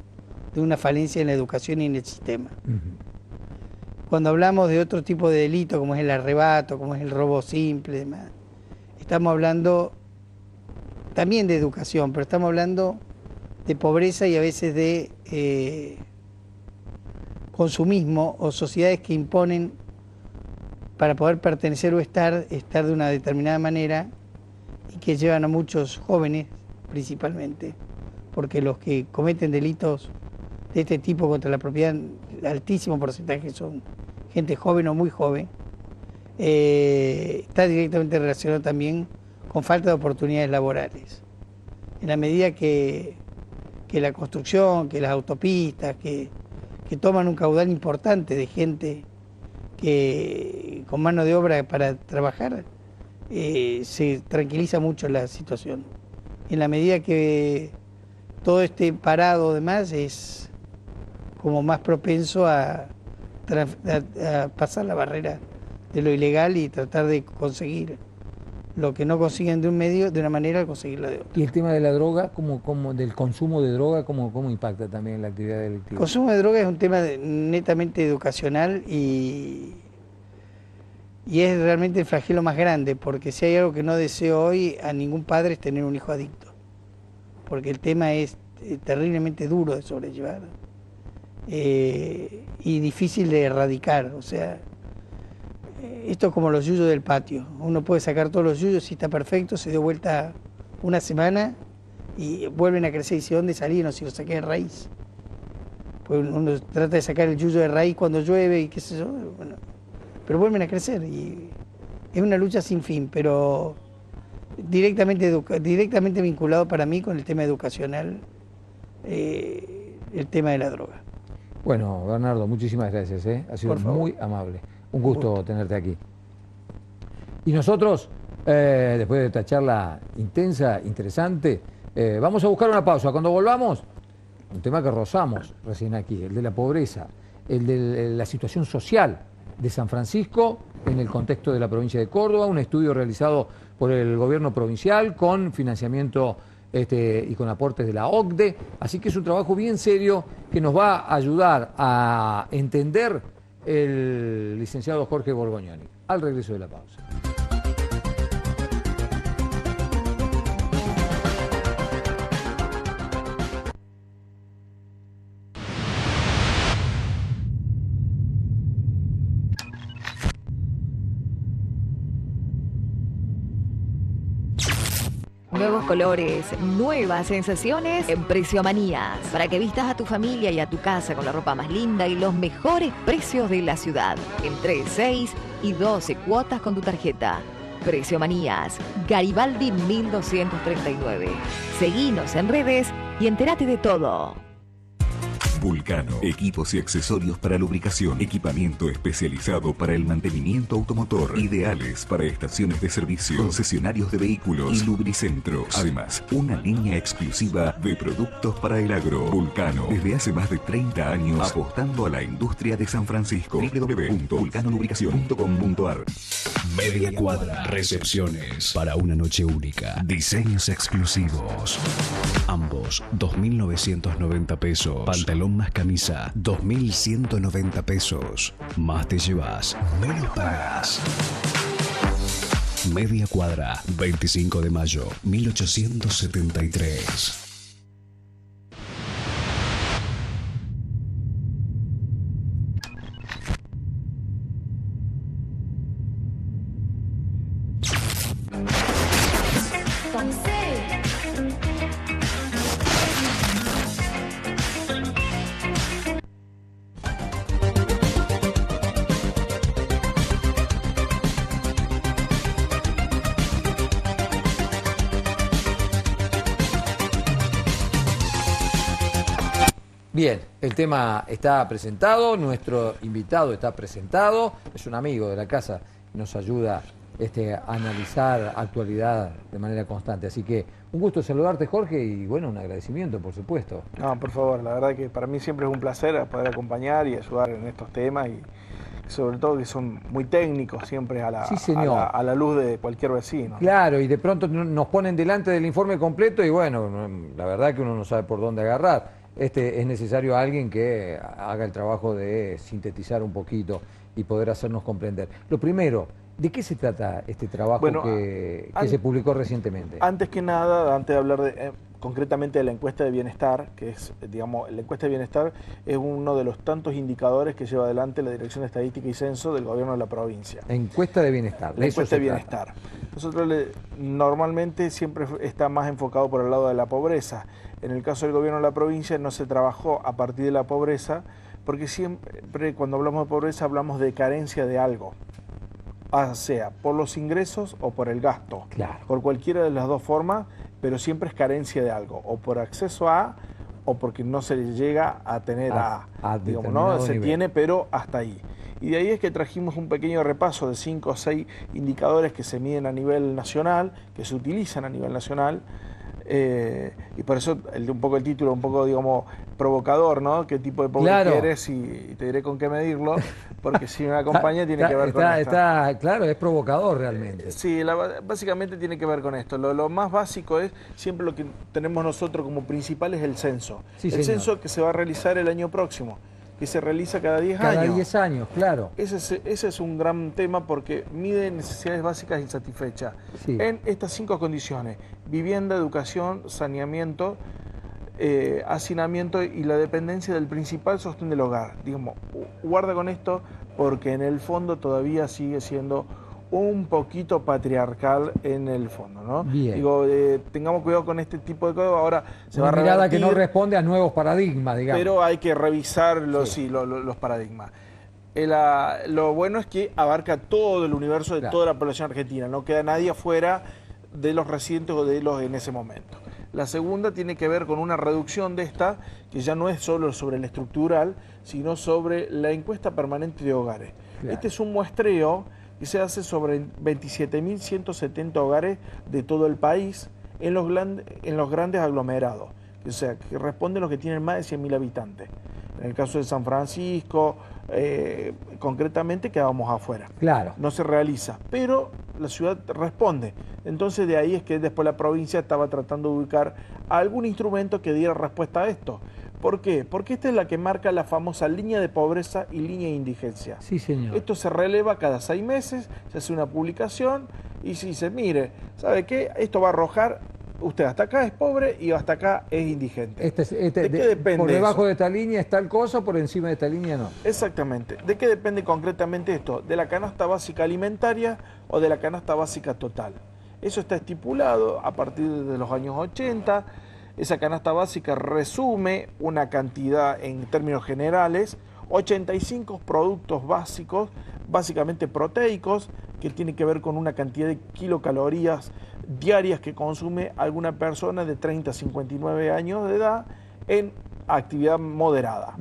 de una falencia en la educación y en el sistema. Uh-huh. Cuando hablamos de otro tipo de delito, como es el arrebato, como es el robo simple, demás, estamos hablando también de educación, pero estamos hablando de pobreza y a veces de consumismo o sociedades que imponen para poder pertenecer o estar de una determinada manera y que llevan a muchos jóvenes principalmente, porque los que cometen delitos de este tipo contra la propiedad, altísimo porcentaje son gente joven o muy joven, está directamente relacionado también con falta de oportunidades laborales. En la medida que la construcción, que las autopistas, que toman un caudal importante de gente que con mano de obra para trabajar, se tranquiliza mucho la situación. En la medida que todo esté parado, además, es como más propenso a pasar la barrera de lo ilegal y tratar de conseguir lo que no consiguen de un medio, de una manera, conseguirlo de otra. ¿Y el tema de la droga, del consumo de droga, cómo impacta también en la actividad delictiva? El consumo de droga es un tema netamente educacional y Y es realmente el flagelo más grande, porque si hay algo que no deseo hoy a ningún padre es tener un hijo adicto. Porque el tema es terriblemente duro de sobrellevar y difícil de erradicar. O sea, esto es como los yuyos del patio. Uno puede sacar todos los yuyos y está perfecto, se dio vuelta una semana y vuelven a crecer. Y dice, ¿dónde salieron si lo saqué de raíz? Pues uno trata de sacar el yuyo de raíz cuando llueve y qué sé yo, bueno, pero vuelven a crecer y es una lucha sin fin, pero directamente vinculado para mí con el tema educacional, el tema de la droga. Bueno, Bernardo, muchísimas gracias, ha sido muy amable. Un gusto tenerte aquí. Y nosotros, después de esta charla intensa, interesante, vamos a buscar una pausa. Cuando volvamos, un tema que rozamos recién aquí, el de la pobreza, el de la situación social de San Francisco en el contexto de la provincia de Córdoba, un estudio realizado por el gobierno provincial con financiamiento y con aportes de la OCDE, así que es un trabajo bien serio que nos va a ayudar a entender el licenciado Jorge Borgognoni. Al regreso de la pausa. Nuevos colores, nuevas sensaciones en Precio Manías. Para que vistas a tu familia y a tu casa con la ropa más linda y los mejores precios de la ciudad. Entre 6 y 12 cuotas con tu tarjeta. Precio Manías, Garibaldi 1239. Seguinos en redes y entérate de todo. Vulcano, equipos y accesorios para lubricación, equipamiento especializado para el mantenimiento automotor, ideales para estaciones de servicio, concesionarios de vehículos y lubricentros. Además, una línea exclusiva de productos para el agro. Vulcano, desde hace más de 30 años, apostando a la industria de San Francisco. www.vulcanolubricación.com.ar. Media Cuadra, recepciones para una noche única, diseños exclusivos. Ambos, 2.990 pesos. Pantalón más camisa, 2.190 pesos. Más te llevas, menos pagas. Media Cuadra, 25 de mayo, 1873. Bien, el tema está presentado, nuestro invitado está presentado, es un amigo de la casa, nos ayuda a analizar actualidad de manera constante. Así que un gusto saludarte, Jorge, y bueno, un agradecimiento, por supuesto. No, por favor, la verdad que para mí siempre es un placer poder acompañar y ayudar en estos temas y sobre todo que son muy técnicos siempre a la luz de cualquier vecino. Claro, y de pronto nos ponen delante del informe completo y bueno, la verdad que uno no sabe por dónde agarrar. Es necesario alguien que haga el trabajo de sintetizar un poquito y poder hacernos comprender. Lo primero, ¿de qué se trata este trabajo que se publicó recientemente? Antes que nada, antes de hablar concretamente de la encuesta de bienestar, que es, digamos, la encuesta de bienestar es uno de los tantos indicadores que lleva adelante la Dirección de Estadística y Censo del Gobierno de la provincia. Encuesta de bienestar. La encuesta de bienestar. Nosotros normalmente siempre está más enfocado por el lado de la pobreza. En el caso del Gobierno de la provincia no se trabajó a partir de la pobreza, porque siempre cuando hablamos de pobreza hablamos de carencia de algo, sea por los ingresos o por el gasto, claro, por cualquiera de las dos formas, pero siempre es carencia de algo, o por acceso a, o porque no se le llega a tener digamos, ¿no? Se tiene, pero hasta ahí. Y de ahí es que trajimos un pequeño repaso de 5 o 6 indicadores que se miden a nivel nacional, que se utilizan a nivel nacional, y por eso un poco el título, un poco, digamos, provocador, ¿no? ¿Qué tipo de pobre quieres? Y te diré con qué medirlo, porque si me acompaña tiene que ver con esto. Claro, es provocador realmente. Sí, básicamente tiene que ver con esto. Lo más básico es, siempre lo que tenemos nosotros como principal es el censo. Sí, el censo que se va a realizar el año próximo. que se realiza cada 10 Cada años. 10 años, claro. Ese es un gran tema porque mide necesidades básicas insatisfechas. Sí. En estas 5 condiciones: vivienda, educación, saneamiento, hacinamiento y la dependencia del principal sostén del hogar. Digamos, guarda con esto porque en el fondo todavía sigue siendo un poquito patriarcal en el fondo, ¿no? Bien. Digo, tengamos cuidado con este tipo de cosas. Ahora se Una va a mirada que no revertir, responde a nuevos paradigmas, digamos. pero hay que revisar Sí. los paradigmas. Lo bueno es que abarca todo el universo de Claro. toda la población argentina, no queda nadie afuera de los residentes o de los en ese momento. La segunda tiene que ver con una reducción de esta, que ya no es solo sobre el estructural, sino sobre la encuesta permanente de hogares. Claro. Este es un muestreo que se hace sobre 27.170 hogares de todo el país en los grandes aglomerados, o sea, que responden a los que tienen más de 100.000 habitantes. En el caso de San Francisco, concretamente quedábamos afuera. Claro. No se realiza, pero la ciudad responde. Entonces de ahí es que después la provincia estaba tratando de ubicar algún instrumento que diera respuesta a esto. ¿Por qué? Porque esta es la que marca la famosa línea de pobreza y línea de indigencia. Sí, señor. Esto se releva cada 6 meses, se hace una publicación y se dice, mire, ¿sabe qué? Esto va a arrojar, usted hasta acá es pobre y hasta acá es indigente. ¿De qué depende por debajo eso? de esta línea es tal cosa, por encima de esta línea no. Exactamente. ¿De qué depende concretamente esto? ¿De la canasta básica alimentaria o de la canasta básica total? Eso está estipulado a partir de los años 80. Esa canasta básica resume una cantidad en términos generales, 85 productos básicos, básicamente proteicos, que tiene que ver con una cantidad de kilocalorías diarias que consume alguna persona de 30 a 59 años de edad en actividad moderada.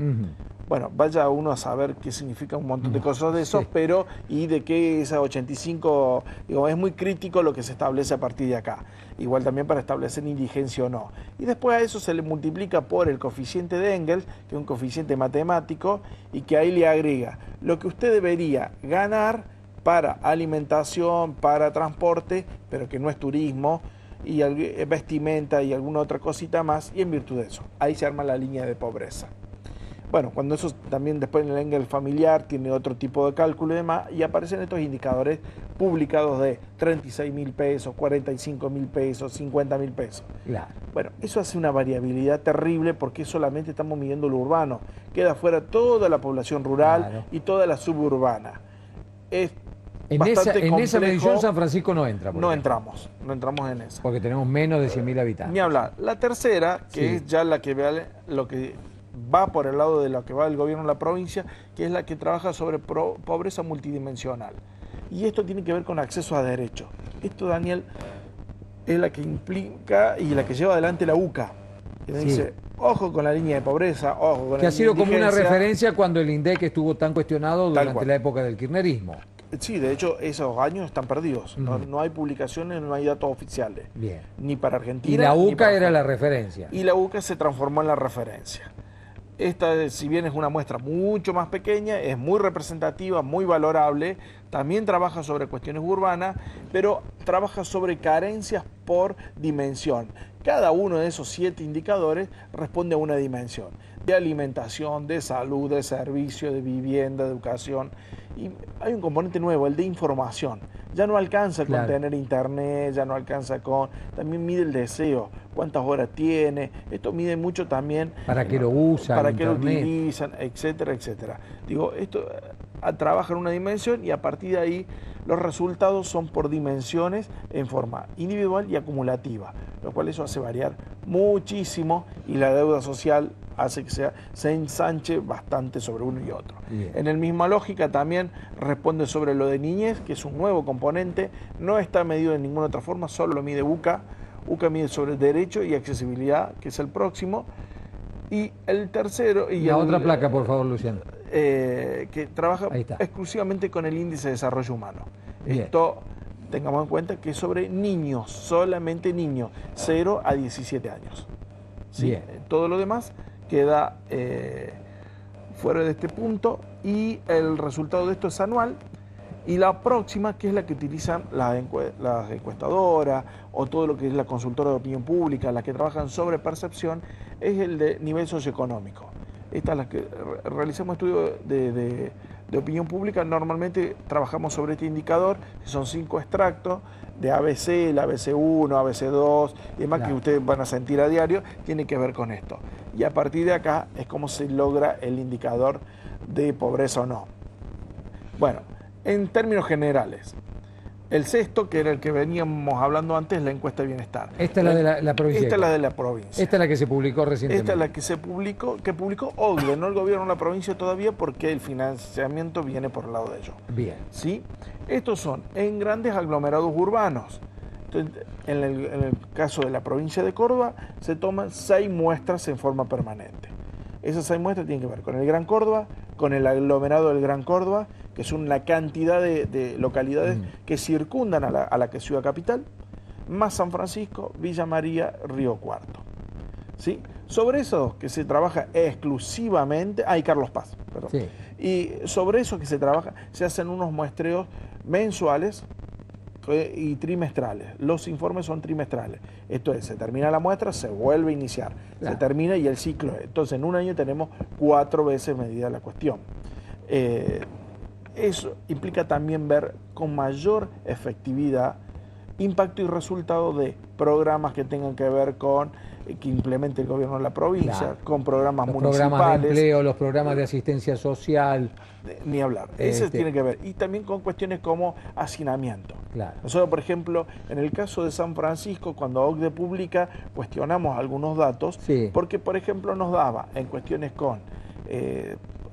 Bueno, vaya uno a saber qué significa un montón de cosas de esos, Sí. pero y de qué esas 85, digo, es muy crítico lo que se establece a partir de acá. Igual también para establecer indigencia o no. Y después a eso se le multiplica por el coeficiente de Engels, que es un coeficiente matemático, y que ahí le agrega lo que usted debería ganar para alimentación, para transporte, pero que no es turismo, y vestimenta y alguna otra cosita más, y en virtud de eso, ahí se arma la línea de pobreza. Bueno, cuando eso también después en el Engels familiar tiene otro tipo de cálculo y demás, y aparecen estos indicadores publicados de 36.000 pesos, 45.000 pesos, 50.000 pesos. Claro. Bueno, eso hace una variabilidad terrible porque solamente estamos midiendo lo urbano. Queda fuera toda la población rural Claro. y toda la suburbana. Es En esa complejo. medición San Francisco no entra. por No ejemplo, entramos en esa. Porque tenemos menos de 100.000 habitantes. Ni hablar. La tercera, que Sí. es ya la que ve lo que va por el lado de lo que va el gobierno de la provincia, que es la que trabaja sobre pobreza multidimensional. Y esto tiene que ver con acceso a derechos. Esto, Daniel, es la que implica y la que lleva adelante la UCA. Que Sí. dice, ojo con la línea de pobreza, ojo con la Que ha línea sido de como una indigencia. referencia cuando el INDEC estuvo tan cuestionado Tal durante cual. la época del kirchnerismo. Sí, de hecho, esos años están perdidos. No hay publicaciones, no hay datos oficiales. Bien. Ni para Argentina. Y la ni UCA para era la afuera. referencia. Y la UCA se transformó en la referencia. Esta, si bien es una muestra mucho más pequeña, es muy representativa, muy valorable, también trabaja sobre cuestiones urbanas, pero trabaja sobre carencias por dimensión. Cada uno de esos 7 indicadores responde a una dimensión, de alimentación, de salud, de servicio, de vivienda, de educación. Y hay un componente nuevo, el de información. Ya no alcanza con Claro. tener internet, ya no alcanza con... También mide el deseo, cuántas horas tiene. Esto mide mucho también... ¿Para qué lo usan? Para qué lo Internet. utilizan, etcétera, etcétera. Digo, esto trabaja en una dimensión y a partir de ahí los resultados son por dimensiones en forma individual y acumulativa, lo cual eso hace variar muchísimo y la deuda social hace que se ensanche bastante sobre uno y otro. Bien. En el misma lógica también responde sobre lo de niñez, que es un nuevo componente, no está medido de ninguna otra forma, solo lo mide UCA. UCA mide sobre derecho y accesibilidad, que es el próximo. Y el tercero... Y La el- otra placa, por favor, Luciano. que trabaja Ahí está. exclusivamente con el índice de desarrollo humano. Bien. Esto, tengamos en cuenta que es sobre niños, solamente niños, 0 a 17 años. ¿Sí? Bien. Todo lo demás queda fuera de este punto y el resultado de esto es anual. Y la próxima, que es la que utilizan las encuestadoras o todo lo que es la consultora de opinión pública, las que trabajan sobre percepción, es el de nivel socioeconómico. estas las que realizamos estudios de opinión pública, normalmente trabajamos sobre este indicador, que son 5 extractos de ABC, el ABC1, ABC2 y demás, que ustedes van a sentir a diario, tiene que ver con esto. Y a partir de acá es como se logra el indicador de pobreza o no. Bueno, en términos generales, el sexto, que era el que veníamos hablando antes, la encuesta de bienestar. Esta es la de la provincia. Esta es la de la provincia. Esta es la que se publicó recientemente. Esta es la que se publicó, OCDE, no el gobierno de la provincia todavía, porque el financiamiento viene por el lado de ellos. Bien. ¿Sí? Estos son en grandes aglomerados urbanos. Entonces, en el caso de la provincia de Córdoba, se toman 6 muestras en forma permanente. Esas 6 muestras tienen que ver con el Gran Córdoba, con el aglomerado del Gran Córdoba, que es una cantidad de localidades que circundan a la que es ciudad capital, más San Francisco, Villa María, Río Cuarto. ¿Sí? Sobre eso que se trabaja exclusivamente, y Carlos Paz, perdón. Sí. Y sobre eso que se trabaja, se hacen unos muestreos mensuales y trimestrales. Los informes son trimestrales. Esto es, se termina la muestra, se vuelve a iniciar, se termina y el ciclo. Entonces, en un año tenemos 4 veces medida la cuestión. Eso implica también ver con mayor efectividad impacto y resultado de programas que tengan que ver con que implemente el gobierno de la provincia, con programas municipales. Los programas de empleo, los programas de asistencia social. Ni hablar. Ese tiene que ver. Y también con cuestiones como hacinamiento. Claro. Nosotros, por ejemplo, en el caso de San Francisco, cuando OCDE publica, cuestionamos algunos datos, porque, por ejemplo, nos daba en cuestiones con...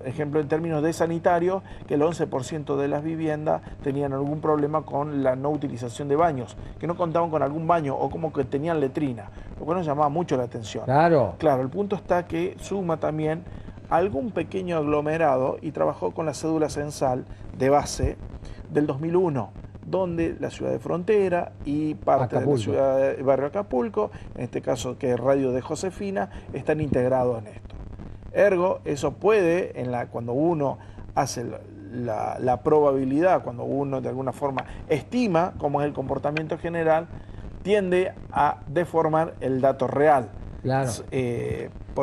ejemplo, en términos de sanitario, que el 11% de las viviendas tenían algún problema con la no utilización de baños, que no contaban con algún baño o como que tenían letrina, lo cual nos llamaba mucho la atención. Claro, el punto está que suma también algún pequeño aglomerado y trabajó con la cédula censal de base del 2001, donde la ciudad de Frontera y parte de la ciudad de Barrio Acapulco, en este caso que es Radio de Josefina, están integrados en esto. Ergo, eso puede, cuando uno hace la probabilidad, cuando uno de alguna forma estima cómo es el comportamiento general, tiende a deformar el dato real. Claro.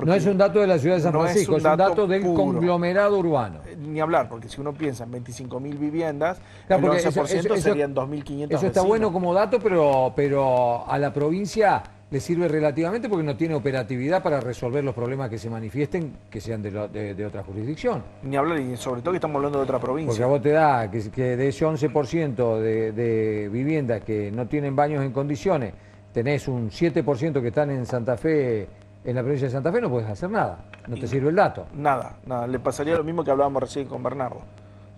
No es un dato de la ciudad de San Francisco, es un dato del conglomerado urbano. Ni hablar, porque si uno piensa en 25.000 viviendas, claro, el 11% serían 2.500. Eso está bueno como dato, pero a la provincia le sirve relativamente porque no tiene operatividad para resolver los problemas que se manifiesten que sean de otra jurisdicción. Ni hablar, y sobre todo que estamos hablando de otra provincia. Porque a vos te da que de ese 11% de viviendas que no tienen baños en condiciones, tenés un 7% que están en Santa Fe, en la provincia de Santa Fe, no podés hacer nada, no te sirve el dato. Nada, le pasaría lo mismo que hablábamos recién con Bernardo.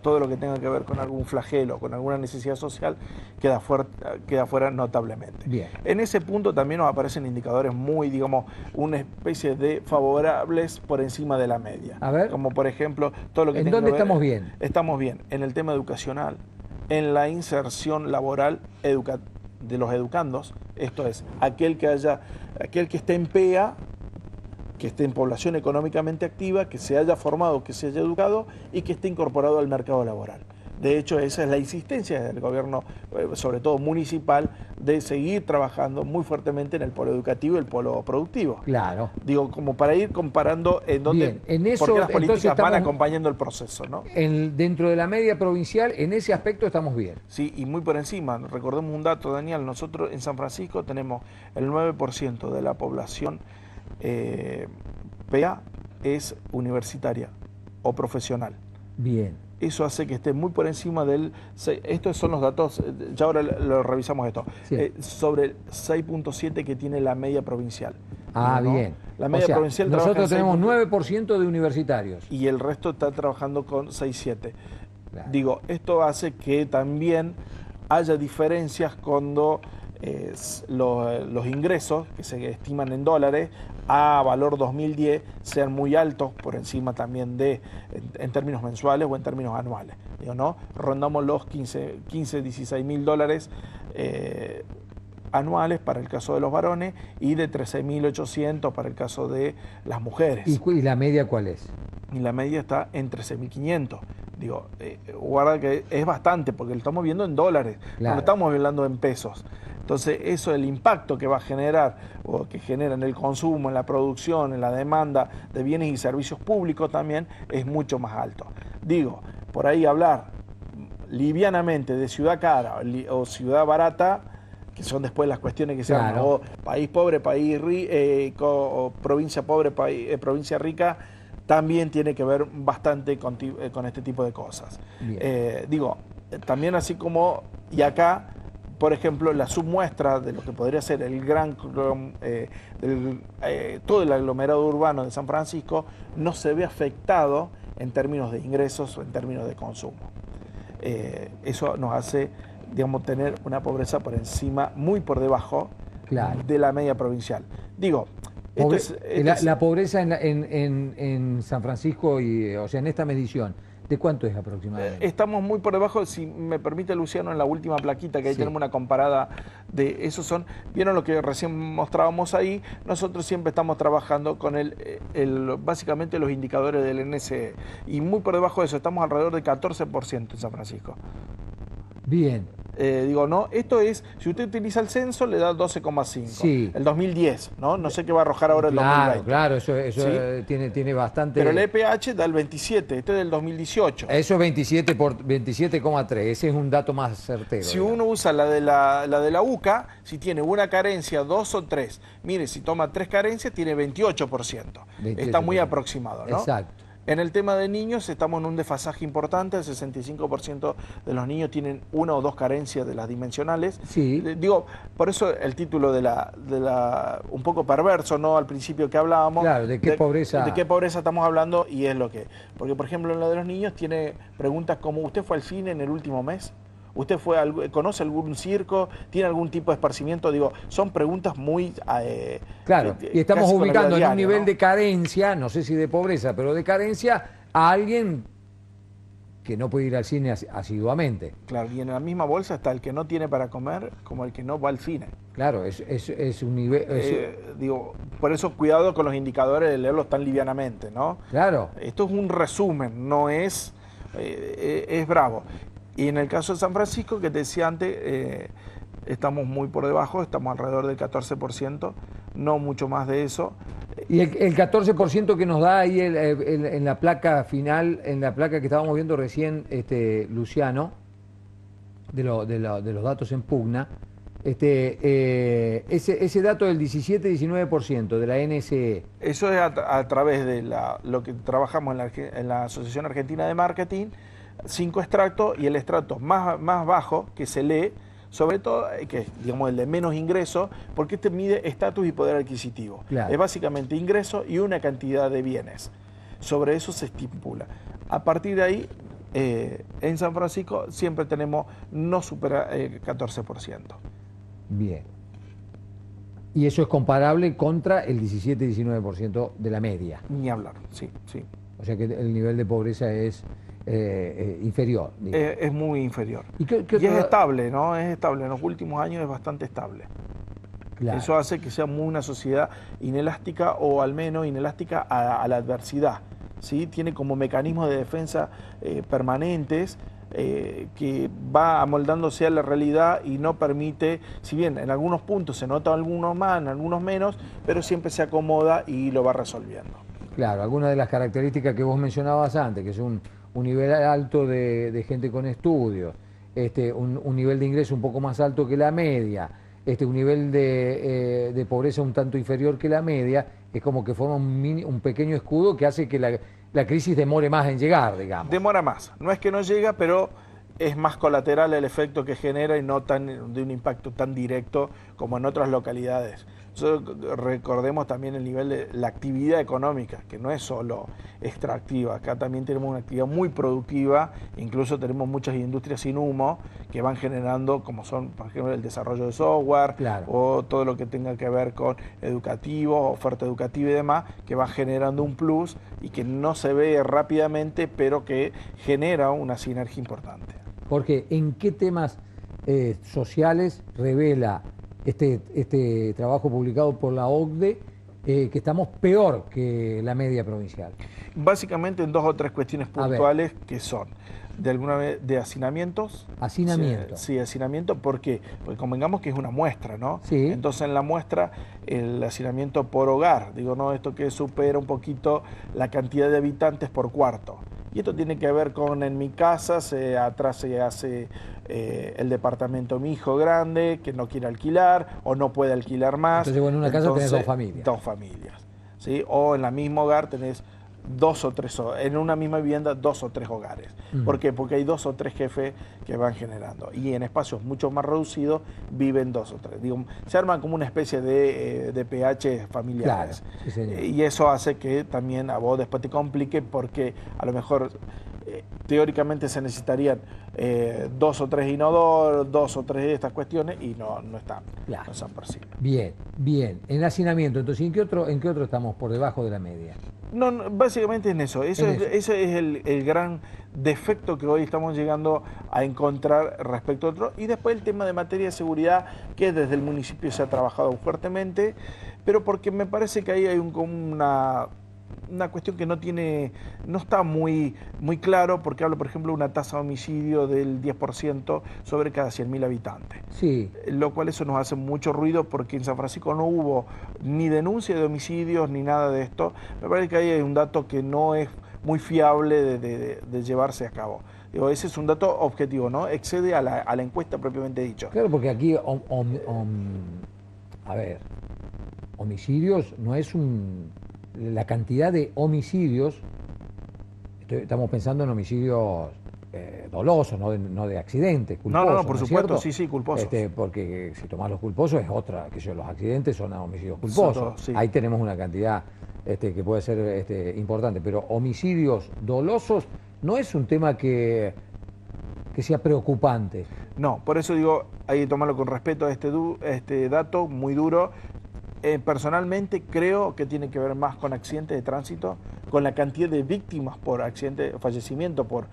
Todo lo que tenga que ver con algún flagelo, con alguna necesidad social, queda fuera notablemente. Bien. En ese punto también nos aparecen indicadores muy, digamos, una especie de favorables por encima de la media. A ver. Como por ejemplo, todo lo que ¿En dónde estamos bien? Estamos bien en el tema educacional, en la inserción laboral de los educandos, esto es, aquel que esté en PEA, que esté en población económicamente activa, que se haya formado, que se haya educado y que esté incorporado al mercado laboral. De hecho, esa es la insistencia del gobierno, sobre todo municipal, de seguir trabajando muy fuertemente en el polo educativo y el polo productivo. Claro. Digo, como para ir comparando en dónde, porque las políticas van acompañando el proceso, ¿no? Dentro de la media provincial, en ese aspecto estamos bien. Sí, y muy por encima. Recordemos un dato, Daniel, nosotros en San Francisco tenemos el 9% de la población PA es universitaria o profesional. Bien. Eso hace que esté muy por encima del... Estos son los datos, ya ahora lo revisamos esto, sobre el 6.7 que tiene la media provincial. Ah, ¿no? Bien. La media provincial nosotros tenemos 9% de universitarios. Y el resto está trabajando con 6.7. Claro. Digo, esto hace que también haya diferencias cuando los ingresos, que se estiman en dólares, a valor 2010, sean muy altos, por encima también en términos mensuales o en términos anuales. Digo, ¿no? Rondamos los 16 mil dólares anuales para el caso de los varones y de 13.800 para el caso de las mujeres. ¿Y la media cuál es? Y la media está en 13.500. Digo, guarda que es bastante, porque lo estamos viendo en dólares, claro. No lo estamos hablando en pesos. Entonces, eso, el impacto que va a generar o que genera en el consumo, en la producción, en la demanda de bienes y servicios públicos también es mucho más alto. Digo, por ahí hablar livianamente de ciudad cara o ciudad barata, que son después las cuestiones que se llaman, o país pobre, país rico, o provincia pobre, provincia rica, también tiene que ver bastante con este tipo de cosas. Digo, también así como, y acá, por ejemplo, la submuestra de lo que podría ser el todo el aglomerado urbano de San Francisco no se ve afectado en términos de ingresos o en términos de consumo. Eso nos hace, digamos, tener una pobreza por encima, muy por debajo de la media provincial. Digo, la pobreza en San Francisco, o sea, en esta medición, ¿de cuánto es aproximadamente? Estamos muy por debajo, si me permite, Luciano, en la última plaquita, que ahí tenemos una comparada de esos son, ¿vieron lo que recién mostrábamos ahí? Nosotros siempre estamos trabajando con básicamente los indicadores del NSE, y muy por debajo de eso, estamos alrededor de 14% en San Francisco. Bien. Digo, no, esto es, si usted utiliza el censo, le da 12,5. Sí. El 2010, ¿no? No sé qué va a arrojar ahora el 2020. Claro, eso ¿sí? tiene bastante... Pero el EPH da el 27, este es del 2018. Eso es 27 por 27,3, ese es un dato más certero. Si uno usa la de la UCA, si tiene una carencia, 2 o 3, mire, si toma 3 carencias, tiene 28%. Está muy aproximado, ¿no? Exacto. En el tema de niños estamos en un desfasaje importante, el 65% de los niños tienen 1 o 2 carencias de las dimensionales. Sí. Digo, por eso el título de un poco perverso, ¿no? Al principio que hablábamos. Claro, ¿de qué pobreza? De qué pobreza estamos hablando y es lo que... Porque, por ejemplo, en lo de los niños tiene preguntas como, ¿usted fue al cine en el último mes? ¿Usted conoce algún circo? ¿Tiene algún tipo de esparcimiento? Digo, son preguntas muy... claro, y estamos ubicando en un nivel de carencia, no sé si de pobreza, pero de carencia a alguien que no puede ir al cine asiduamente. Claro, y en la misma bolsa está el que no tiene para comer como el que no va al cine. Claro, es un nivel... digo, por eso cuidado con los indicadores de leerlos tan livianamente, ¿no? Claro. Esto es un resumen, no es... es bravo. Y en el caso de San Francisco, que te decía antes, estamos muy por debajo, estamos alrededor del 14%, no mucho más de eso. Y el 14% que nos da ahí en la placa final, en la placa que estábamos viendo recién, Luciano, de los datos en pugna, ese dato del 17-19% de la NSE. Eso es a través de lo que trabajamos en la Asociación Argentina de Marketing, 5 extractos, y el extracto más bajo que se lee, sobre todo, que es, digamos, el de menos ingreso, porque este mide estatus y poder adquisitivo. Claro. Es básicamente ingreso y una cantidad de bienes. Sobre eso se estipula. A partir de ahí, en San Francisco siempre tenemos no supera 14%. Bien. Y eso es comparable contra el 17-19% de la media. Ni hablar, sí, sí. O sea que el nivel de pobreza es inferior. Es muy inferior. Y es estable, ¿no? Es estable. En los últimos años es bastante estable. Claro. Eso hace que sea una sociedad inelástica, o al menos inelástica a la adversidad, ¿sí? Tiene como mecanismos de defensa permanentes, que va amoldándose a la realidad y no permite, si bien en algunos puntos se nota algunos más, en algunos menos, pero siempre se acomoda y lo va resolviendo. Claro, algunas de las características que vos mencionabas antes, que es un nivel alto de gente con estudios, un nivel de ingreso un poco más alto que la media, un nivel de pobreza un tanto inferior que la media, es como que forma un pequeño escudo que hace que la crisis demore más en llegar, digamos. Demora más, no es que no llega, pero es más colateral el efecto que genera y no de un impacto tan directo como en otras localidades. Recordemos también el nivel de la actividad económica, que no es solo extractiva. Acá también tenemos una actividad muy productiva, incluso tenemos muchas industrias sin humo que van generando, como son, por ejemplo, el desarrollo de software, claro, o todo lo que tenga que ver con educativo, oferta educativa y demás, que va generando un plus y que no se ve rápidamente, pero que genera una sinergia importante. Jorge, ¿en qué temas sociales revela este trabajo publicado por la OCDE que estamos peor que la media provincial? Básicamente en 2 o 3 cuestiones puntuales que son de alguna vez de hacinamientos. Hacinamiento. Sí, hacinamiento, ¿por qué? Porque convengamos que es una muestra, ¿no? Sí. Entonces en la muestra el hacinamiento por hogar, digo, no, esto que supera un poquito la cantidad de habitantes por cuarto. Y esto tiene que ver con, en mi casa, atrás se hace el departamento mi hijo grande, que no quiere alquilar o no puede alquilar más. Entonces, bueno, en una casa tenés 2 familias. 2 familias, ¿sí? O en el mismo hogar tenés 2 o 3, en una misma vivienda 2 o 3 hogares. ¿Por qué? Porque hay 2 o 3 jefes que van generando. Y en espacios mucho más reducidos viven 2 o 3. Digo, se arman como una especie de PH familiares. Claro, sí, señor. Y eso hace que también a vos después te complique, porque a lo mejor teóricamente se necesitarían 2 o 3 inodoros, 2 o 3 de estas cuestiones, y no están, claro. No están por sí. Bien, bien. En hacinamiento, entonces, ¿en qué otro estamos por debajo de la media? No, básicamente en eso. Ese es el gran defecto que hoy estamos llegando a encontrar respecto a otro. Y después el tema de materia de seguridad, que desde el municipio se ha trabajado fuertemente, pero porque me parece que ahí hay una cuestión que no está muy claro, porque habla, por ejemplo, de una tasa de homicidio del 10% sobre cada 100.000 habitantes. Sí. Lo cual eso nos hace mucho ruido, porque en San Francisco no hubo ni denuncia de homicidios ni nada de esto. Me parece que ahí hay un dato que no es muy fiable de llevarse a cabo. Digo, ese es un dato objetivo, ¿no? Excede a la encuesta propiamente dicho. Claro, porque aquí, a ver, homicidios no es la cantidad de homicidios, estamos pensando en homicidios dolosos, no de accidentes, culposos. No, por supuesto, sí, culposos. Porque si tomás los culposos es otra, los accidentes son homicidios culposos. Sí. Ahí tenemos una cantidad que puede ser importante, pero homicidios dolosos no es un tema que sea preocupante. No, por eso digo, hay que tomarlo con respeto a este dato muy duro. Personalmente creo que tiene que ver más con accidentes de tránsito, con la cantidad de víctimas por accidente, fallecimiento por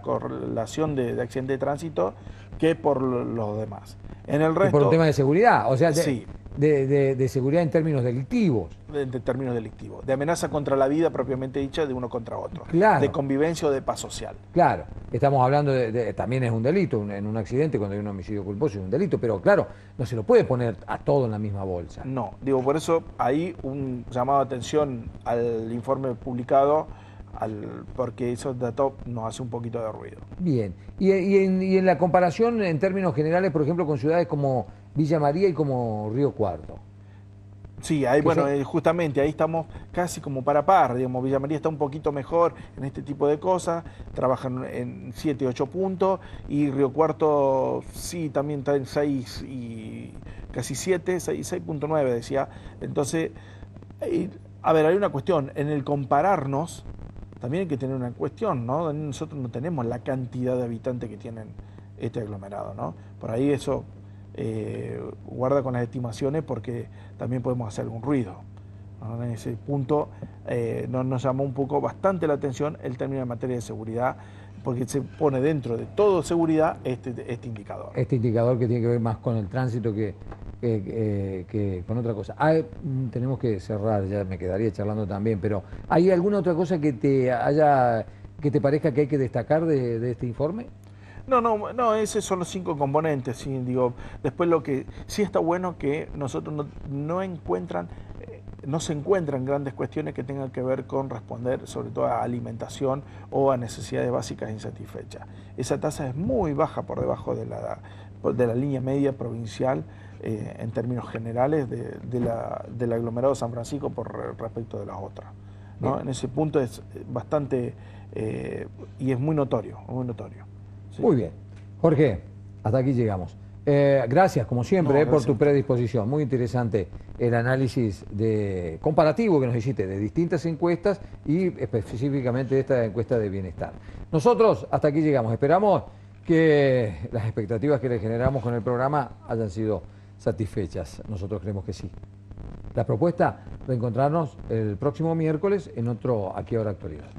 correlación de accidente de tránsito, que por los demás. En el resto, por un tema de seguridad, o sea, sí, de seguridad en términos delictivos. De términos delictivos, de amenaza contra la vida propiamente dicha de uno contra otro, claro, de convivencia o de paz social. Claro, estamos hablando también es un delito, en un accidente cuando hay un homicidio culposo es un delito, pero claro, no se lo puede poner a todo en la misma bolsa. No, digo, por eso ahí un llamado de atención al informe publicado, porque esos datos nos hace un poquito de ruido. Bien, y en la comparación en términos generales, por ejemplo, con ciudades como Villa María y como Río Cuarto. Sí, ahí, bueno, justamente ahí estamos casi como par, digamos, Villa María está un poquito mejor en este tipo de cosas, trabajan en 7, 8 puntos, y Río Cuarto sí, también está en 6 y casi 7, 6.9 decía. Entonces, a ver, hay una cuestión, en el compararnos, también hay que tener una cuestión, ¿no? Nosotros no tenemos la cantidad de habitantes que tienen este aglomerado, ¿no? Por ahí eso guarda con las estimaciones, porque también podemos hacer algún ruido, ¿no? En ese punto nos llamó un poco bastante la atención el término en materia de seguridad, porque se pone dentro de todo seguridad este indicador. Este indicador que tiene que ver más con el tránsito que con otra cosa. Tenemos que cerrar, ya me quedaría charlando también, pero ¿hay alguna otra cosa que te parezca que hay que destacar de este informe? No, esos son los 5 componentes, sí, digo. Después lo que sí está bueno, que nosotros no se encuentran grandes cuestiones que tengan que ver con responder sobre todo a alimentación o a necesidades básicas insatisfechas. Esa tasa es muy baja por debajo de la línea media provincial en términos generales del aglomerado de San Francisco por respecto de las otras, ¿no? En ese punto es bastante y es muy notorio, muy notorio. Sí. Muy bien. Jorge, hasta aquí llegamos. Gracias, como siempre, por tu predisposición. Muy interesante el análisis comparativo que nos hiciste de distintas encuestas y específicamente de esta encuesta de bienestar. Nosotros hasta aquí llegamos. Esperamos que las expectativas que le generamos con el programa hayan sido satisfechas. Nosotros creemos que sí. La propuesta, reencontrarnos el próximo miércoles en otro Aquí Ahora Actualidad.